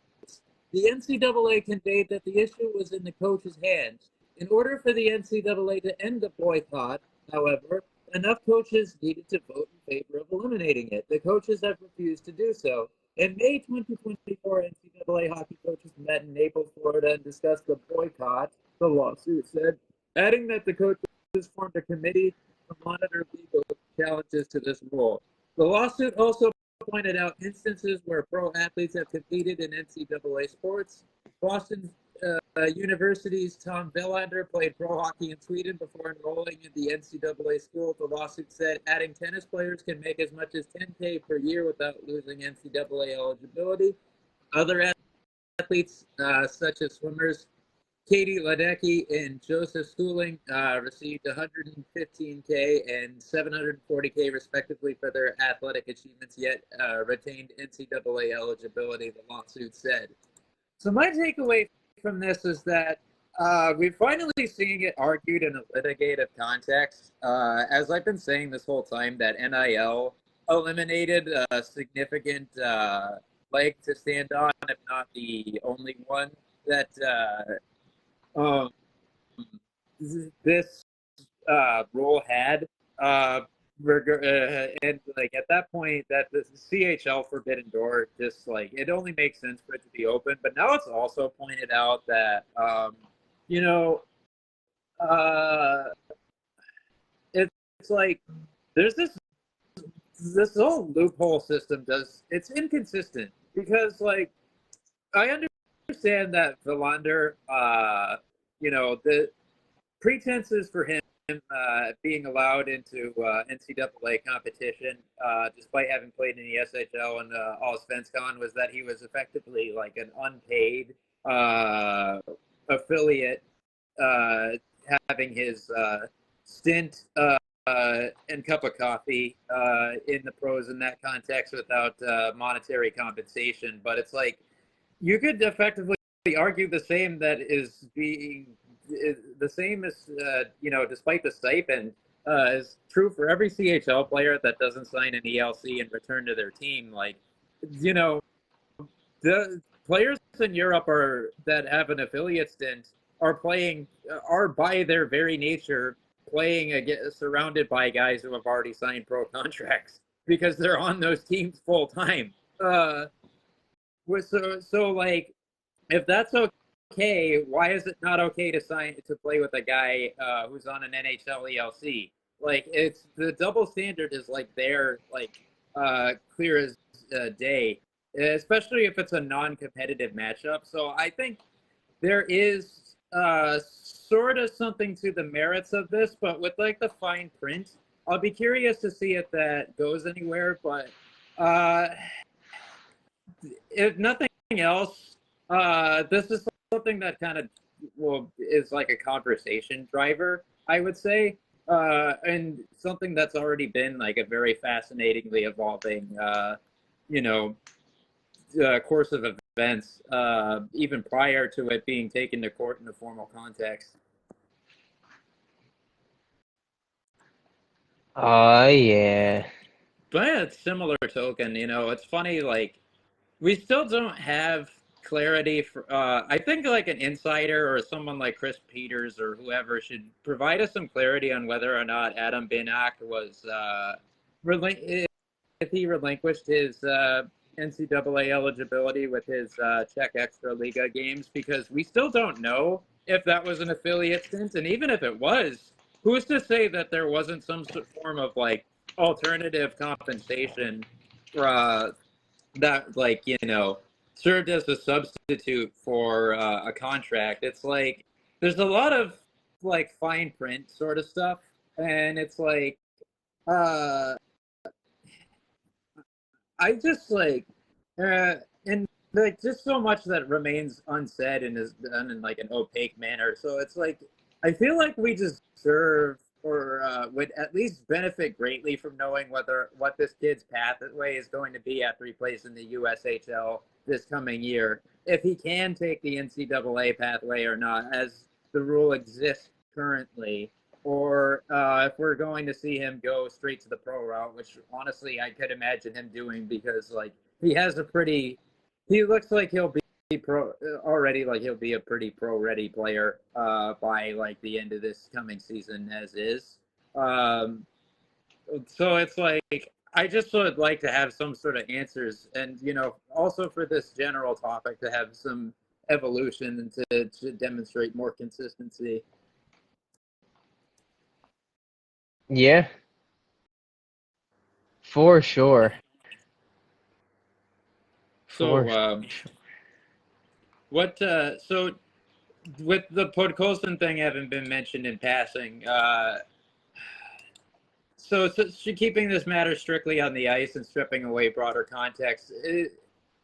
The NCAA conveyed that the issue was in the coach's hands. In order for the NCAA to end the boycott, however, enough coaches needed to vote in favor of eliminating it. The coaches have refused to do so. In May 2024, NCAA hockey coaches met in Naples, Florida, and discussed the boycott, the lawsuit said, adding that the coaches formed a committee to monitor legal challenges to this rule. The lawsuit also pointed out instances where pro athletes have competed in NCAA sports. Boston University's Tom Villander played pro hockey in Sweden before enrolling in the NCAA school. The lawsuit said adding tennis players can make as much as $10,000 per year without losing NCAA eligibility. Other athletes, such as swimmers Katie Ledecky and Joseph Schooling, received $115,000 and $740,000 respectively for their athletic achievements, yet retained NCAA eligibility, the lawsuit said. So my takeaway from this is that we're finally seeing it argued in a litigative context. As I've been saying this whole time, that NIL eliminated a significant leg to stand on, if not the only one that this role had. And like at that point, that the CHL Forbidden Door just like it only makes sense for it to be open. But now it's also pointed out that you know it's like there's this whole loophole system it's inconsistent because like I understand that Villander, the pretenses for him being allowed into NCAA competition, despite having played in the SHL and Allsvenskan, was that he was effectively like an unpaid affiliate, having his stint and cup of coffee in the pros in that context without monetary compensation. But it's like you could effectively argue the same that is the same as despite the stipend is true for every CHL player that doesn't sign an ELC and return to their team. Like the players in Europe that have an affiliate stint are by their very nature playing surrounded by guys who have already signed pro contracts because they're on those teams full time. So like if that's okay, why is it not okay to play with a guy who's on an NHL ELC? Like it's the double standard is like there like clear as day, especially if it's a non-competitive matchup. So I think there is sort of something to the merits of this, but with like the fine print, I'll be curious to see if that goes anywhere. But if nothing else, this is something that kind of is like a conversation driver, I would say, and something that's already been like a very fascinatingly evolving, course of events, even prior to it being taken to court in a formal context.
Oh, yeah.
But yeah, it's similar token, it's funny, like we still don't have clarity for I think like an insider or someone like Chris Peters or whoever should provide us some clarity on whether or not Adam Binak was if he relinquished his NCAA eligibility with his Czech Extraliga games, because we still don't know if that was an affiliate stint, and even if it was, who's to say that there wasn't some form of like alternative compensation that served as a substitute for a contract. It's like there's a lot of like fine print sort of stuff, and it's like uh, I just like and like just so much that remains unsaid and is done in like an opaque manner. So it's like I feel like we deserve or would at least benefit greatly from knowing what this kid's pathway is going to be after he plays in the USHL this coming year. If he can take the NCAA pathway or not, as the rule exists currently, or if we're going to see him go straight to the pro route, which honestly I could imagine him doing because like he looks like he'll be pro already, like he'll be a pretty pro ready player by like the end of this coming season as is. Um, so it's like I just would like to have some sort of answers, and also for this general topic to have some evolution and to demonstrate more consistency.
Yeah, for sure. For
So what? So with the Podkolzin thing having been mentioned in passing, so keeping this matter strictly on the ice and stripping away broader context,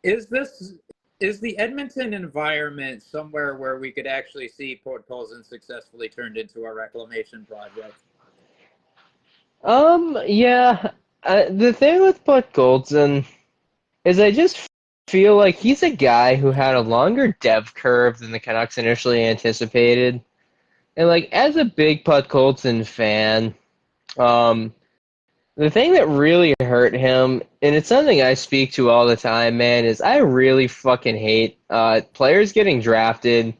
is this is the Edmonton environment somewhere where we could actually see Podkolzin successfully turned into a reclamation project?
Yeah. The thing with Buck Goldson is I just feel like he's a guy who had a longer dev curve than the Canucks initially anticipated. And like as a big Putt Colton fan, um, the thing that really hurt him, and it's something I speak to all the time, man, is I really fucking hate players getting drafted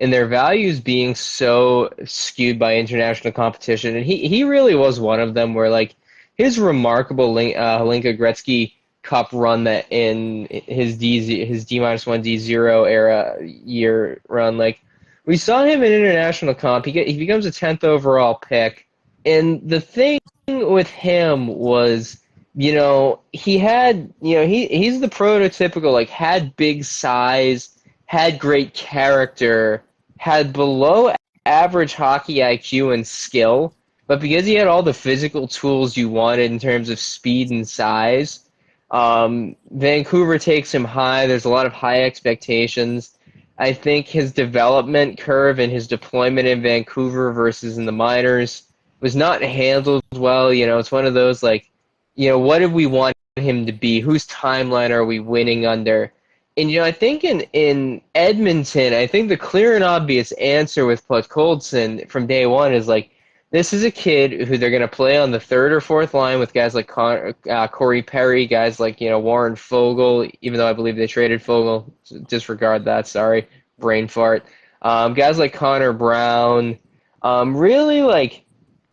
and their values being so skewed by international competition. And he really was one of them where, like, his remarkable Hlinka Gretzky Cup run that in his D-1 D0 era year run, like, we saw him in international comp. He becomes a 10th overall pick. And the thing with him was, he had, he's the prototypical, like, had big size, had great character, had below average hockey IQ and skill, but because he had all the physical tools you wanted in terms of speed and size, Vancouver takes him high. There's a lot of high expectations. I think his development curve and his deployment in Vancouver versus in the minors was not handled well. It's one of those like, what did we want him to be? Whose timeline are we winning under? And I think in Edmonton, I think the clear and obvious answer with Podkolzin from day one is like, this is a kid who they're going to play on the third or fourth line with guys like Corey Perry, guys like Warren Fogle, even though I believe they traded Fogle. Disregard that, sorry, brain fart. Guys like Connor Brown, really like,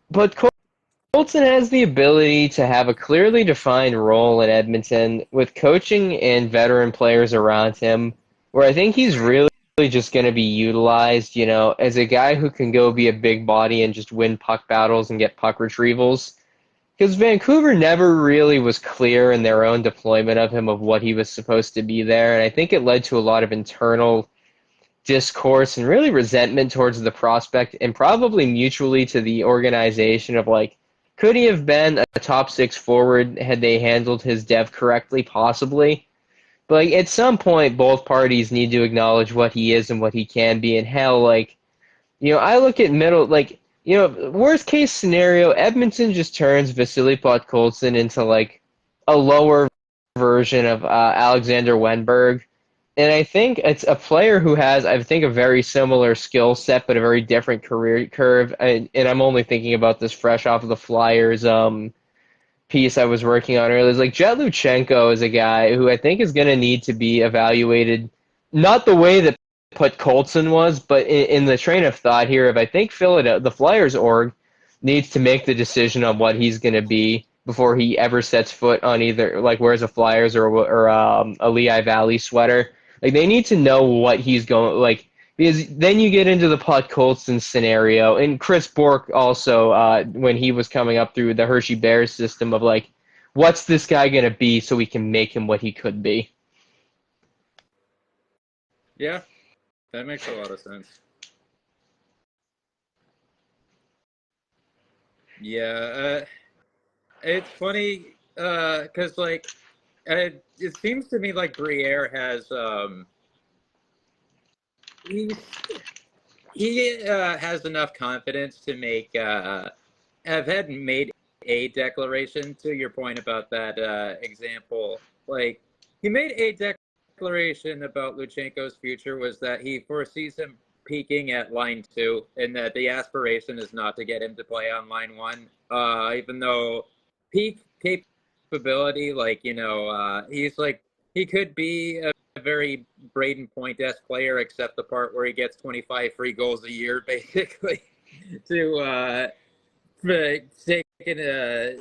but Colton has the ability to have a clearly defined role in Edmonton with coaching and veteran players around him, where I think he's really just going to be utilized, as a guy who can go be a big body and just win puck battles and get puck retrievals. Because Vancouver never really was clear in their own deployment of him of what he was supposed to be there, and I think it led to a lot of internal discourse and really resentment towards the prospect and probably mutually to the organization of like, could he have been a top six forward had they handled his dev correctly? Possibly. But like, at some point, both parties need to acknowledge what he is and what he can be. And hell, like, I look at middle, like, worst case scenario, Edmonton just turns Vasily Podkolzin into like a lower version of Alexander Wenberg. And I think it's a player who has, I think, a very similar skill set, but a very different career curve. And I'm only thinking about this fresh off of the Flyers piece I was working on earlier. Is like Jet Luchenko is a guy who I think is going to need to be evaluated, not the way that Put Colson was, but in the train of thought here of I think Philadelphia, the Flyers org needs to make the decision on what he's going to be before he ever sets foot on either like wears a Flyers or a Lehigh Valley sweater. Like they need to know what he's going like because then you get into the Putt Colson scenario, and Chris Bork also when he was coming up through the Hershey Bears system of like, what's this guy gonna be so we can make him what he could be.
Yeah, that makes a lot of sense. Yeah, it's funny because like it seems to me like Briere has he he has enough confidence to make have had made a declaration to your point about that example. Like he made a declaration about Luchenko's future was that he foresees him peaking at line 2 and that the aspiration is not to get him to play on line 1. Even though peak capability, like, he's like, he could be a very Braden Point-esque player, except the part where he gets 25 free goals a year, basically, to taking a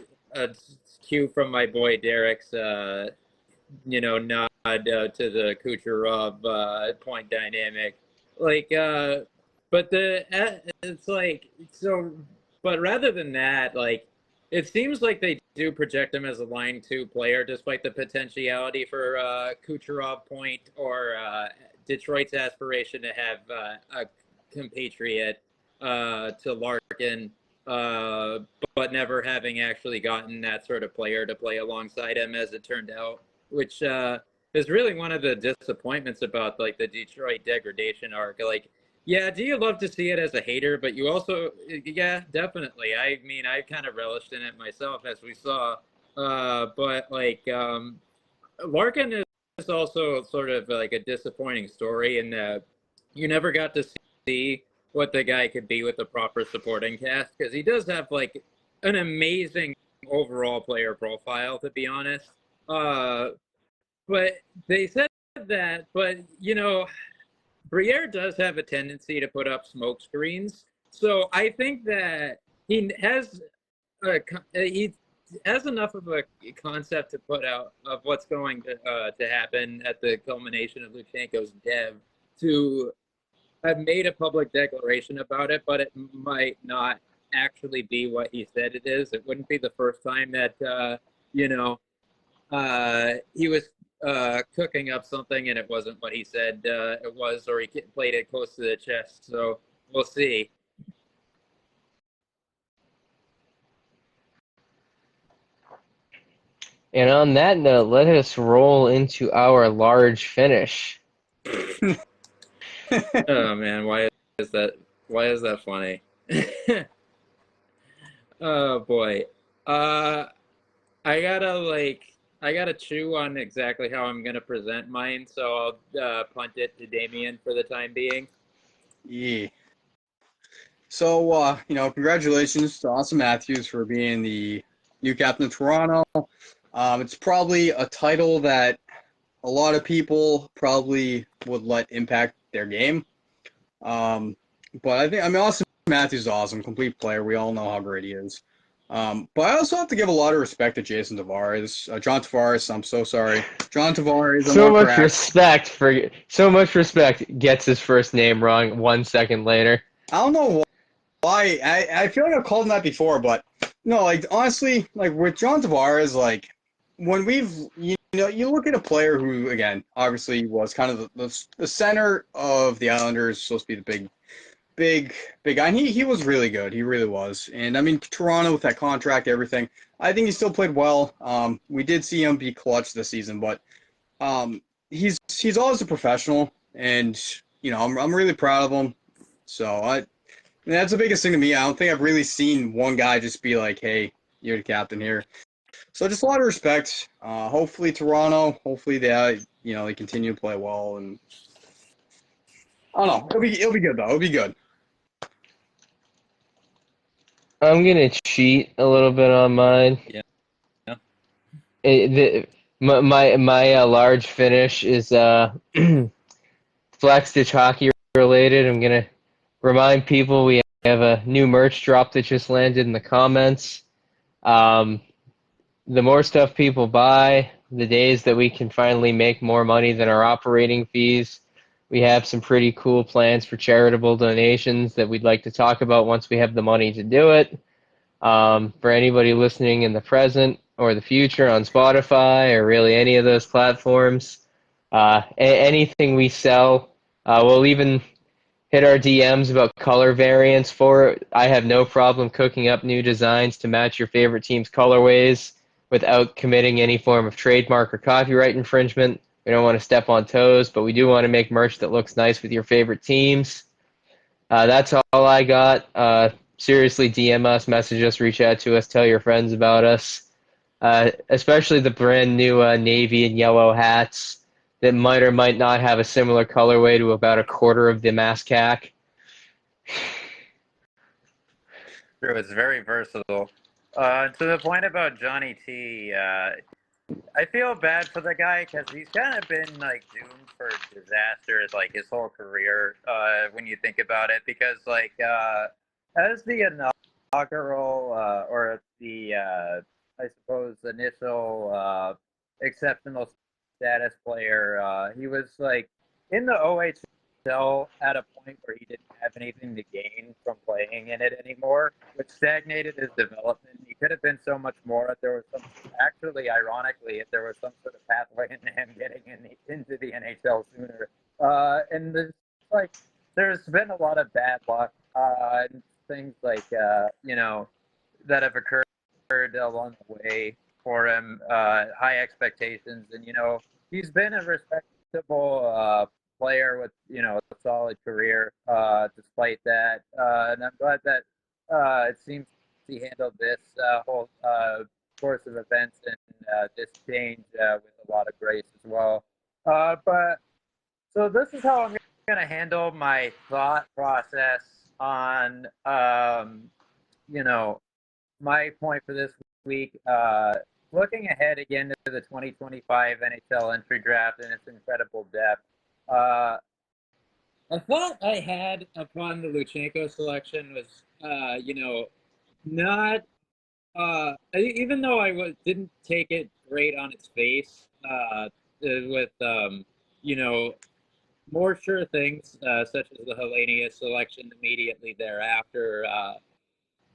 cue from my boy Derek's, nod to the Kucherov point dynamic. Like, but it's like, so, but rather than that, like, it seems like they do project him as a line 2 player, despite the potentiality for Kucherov point or Detroit's aspiration to have a compatriot to Larkin, but never having actually gotten that sort of player to play alongside him, as it turned out, which is really one of the disappointments about like the Detroit degradation arc. Like, yeah, do you love to see it as a hater? But you also, yeah, definitely. I mean, I kind of relished in it myself, as we saw. But like, Larkin is also sort of like a disappointing story in that you never got to see what the guy could be with the proper supporting cast, because he does have like an amazing overall player profile, to be honest. But they said that, but Briere does have a tendency to put up smoke screens. So I think that he has enough of a concept to put out of what's going to happen at the culmination of Luchenko's dev to have made a public declaration about it, but it might not actually be what he said it is. It wouldn't be the first time that he was cooking up something and it wasn't what he said it was, or he played it close to the chest. So we'll see.
And on that note, let us roll into our large finish.
Oh man, why is that? Why is that funny? Oh boy. Uh, I gotta chew on exactly how I'm gonna present mine, so I'll punt it to Damien for the time being.
Yeah. So, congratulations to Austin Matthews for being the new captain of Toronto. It's probably a title that a lot of people probably would let impact their game. But Austin Matthews is awesome, complete player. We all know how great he is. But I also have to give a lot of respect to Jason Tavares. John Tavares, I'm so sorry. John Tavares, I'm
So
on
much
crack.
respect gets his first name wrong 1 second later.
I don't know why. I feel like I've called him that before, but no, like honestly, like with John Tavares, like when you look at a player who, again, obviously was kind of the center of the Islanders, supposed to be the big guy. And he was really good. He really was. And I mean, Toronto with that contract, everything. I think he still played well. We did see him be clutch this season, but he's always a professional, and I'm really proud of him. So that's the biggest thing to me. I don't think I've really seen one guy just be like, "Hey, you're the captain here." So just a lot of respect. Hopefully Toronto. Hopefully they continue to play well, and I don't know. It'll be good though. It'll be good.
I'm gonna cheat a little bit on mine.
Yeah.
my large finish is flag stitch hockey related. I'm gonna remind people we have a new merch drop that just landed in the comments. Um, the more stuff people buy, the days that we can finally make more money than our operating fees. We have some pretty cool plans for charitable donations that we'd like to talk about once we have the money to do it. For anybody listening in the present or the future on Spotify or really any of those platforms, anything we sell, we'll even hit our DMs about color variants for it. I have no problem cooking up new designs to match your favorite team's colorways without committing any form of trademark or copyright infringement. We don't want to step on toes, but we do want to make merch that looks nice with your favorite teams. That's all I got. Seriously, DM us, message us, reach out to us, tell your friends about us. Especially the brand new navy and yellow hats that might or might not have a similar colorway to about a quarter of the MassCAC.
True, it's very versatile. To the point about Johnny T, I feel bad for the guy because he's kind of been like doomed for disaster like his whole career. When you think about it, because like as the inaugural or the I suppose initial exceptional status player, he was like in the OHL at a point where he didn't have anything to gain from playing in it anymore, which stagnated his development. He could have been so much more if there was some, actually, ironically, if there was some sort of pathway into him getting into the NHL sooner. And like, there's been a lot of bad luck and things like, that have occurred along the way for him, high expectations. And, he's been a respectable player with a solid career despite that, and I'm glad that it seems he handled this whole course of events and this change with a lot of grace as well. But so this is how I'm going to handle my thought process on my point for this week. Looking ahead again to the 2025 NHL entry draft and its incredible depth. A thought I had upon the Luchenko selection was, not even though didn't take it great on its face, with more sure things such as the Hellenius selection immediately thereafter.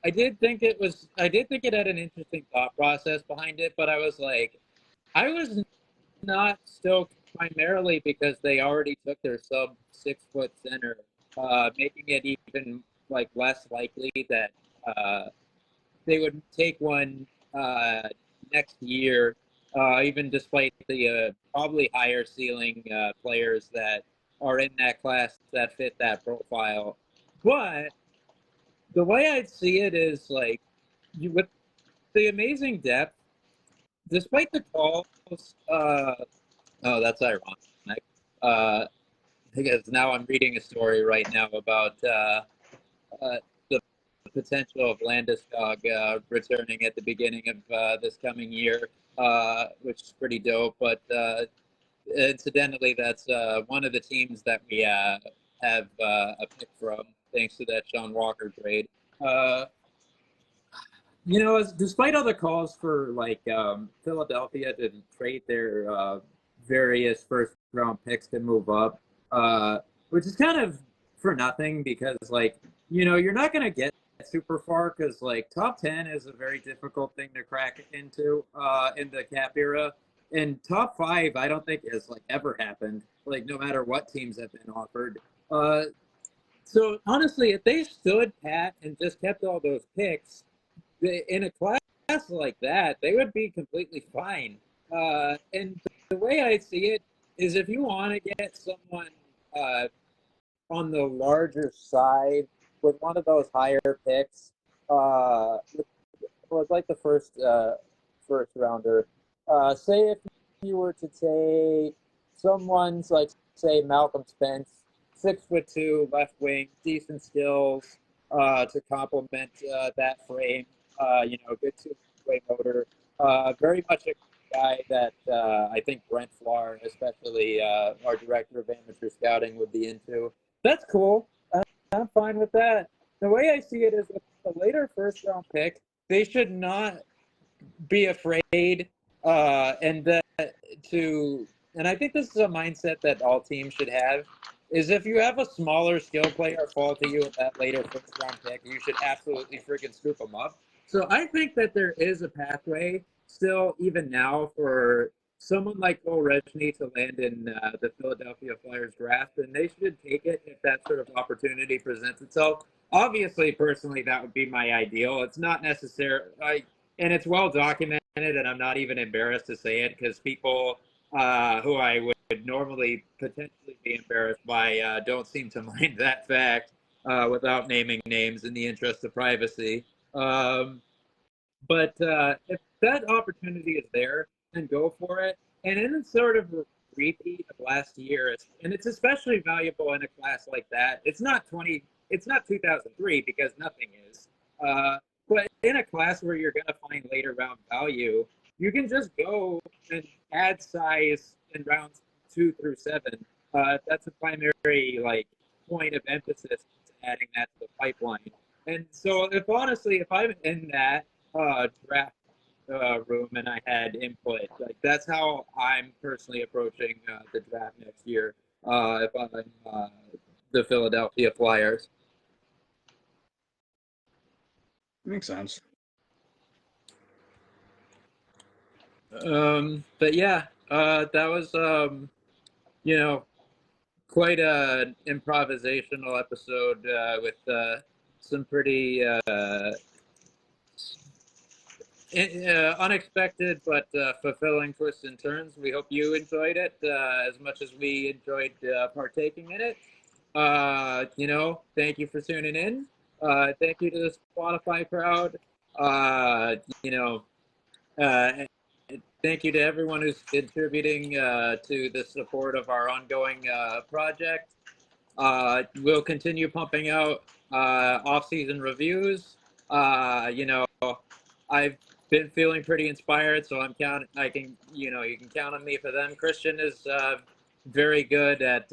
I did think it had an interesting thought process behind it, but I was like, I was not stoked primarily because they already took their sub 6 foot center, making it even like less likely that they would take one next year, even despite the probably higher ceiling players that are in that class that fit that profile. But the way I'd see it is like with the amazing depth, despite the calls. Oh, that's ironic. Because now I'm reading a story right now about the potential of Landeskog returning at the beginning of this coming year, which is pretty dope. But incidentally, that's one of the teams that we have a pick from, thanks to that Sean Walker trade. Despite all the calls for like Philadelphia to trade their various first round picks to move up, which is kind of for nothing because like you're not going to get super far because like top 10 is a very difficult thing to crack into in the cap era, and top 5 I don't think has like ever happened, like no matter what teams have been offered. So honestly, if they stood pat and just kept all those picks in a class like that, they would be completely fine. And the way I see it is if you want to get someone on the larger side with one of those higher picks, with like the first rounder, say if you were to take someone's like say Malcolm Spence, 6'2", left wing, decent skills to complement that frame. Good two-way motor, very much guy that I think Brent Flar, especially our director of amateur scouting, would be into. That's cool. I'm fine with that. The way I see it is with a later first round pick, they should not be afraid and that to and I think this is a mindset that all teams should have is if you have a smaller skill player fall to you at that later first round pick, you should absolutely freaking scoop them up. So I think that there is a pathway still even now for someone like Cole Rejny to land in the Philadelphia Flyers draft, and they should take it if that sort of opportunity presents itself. Obviously, personally, that would be my ideal. It's not necessary, and it's well documented, and I'm not even embarrassed to say it because people who I would normally potentially be embarrassed by don't seem to mind that fact without naming names in the interest of privacy. Um, but if that opportunity is there, then go for it. And in a sort of repeat of last year, and it's especially valuable in a class like that. It's not 2003 because nothing is. But in a class where you're going to find later round value, you can just go and add size in rounds 2 through 7. That's a primary point of emphasis, adding that to the pipeline. And so, if I'm in that draft room and I had input. Like that's how I'm personally approaching the draft next year. If I'm the Philadelphia Flyers.
Makes sense.
But yeah, that was quite an improvisational episode with some pretty unexpected but fulfilling twists and turns. We hope you enjoyed it as much as we enjoyed partaking in it. Thank you for tuning in. Thank you to the Spotify crowd. Uh, you know, uh, Thank you to everyone who's contributing to the support of our ongoing project. We'll continue pumping out off-season reviews. I've been feeling pretty inspired, so you can count on me for them. Christian is very good at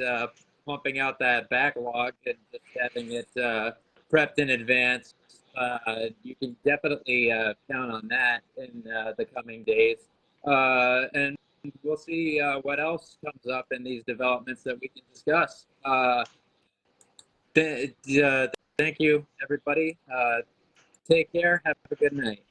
pumping out that backlog and just having it prepped in advance. You can definitely count on that in the coming days. And we'll see what else comes up in these developments that we can discuss. Thank you, everybody. Take care. Have a good night.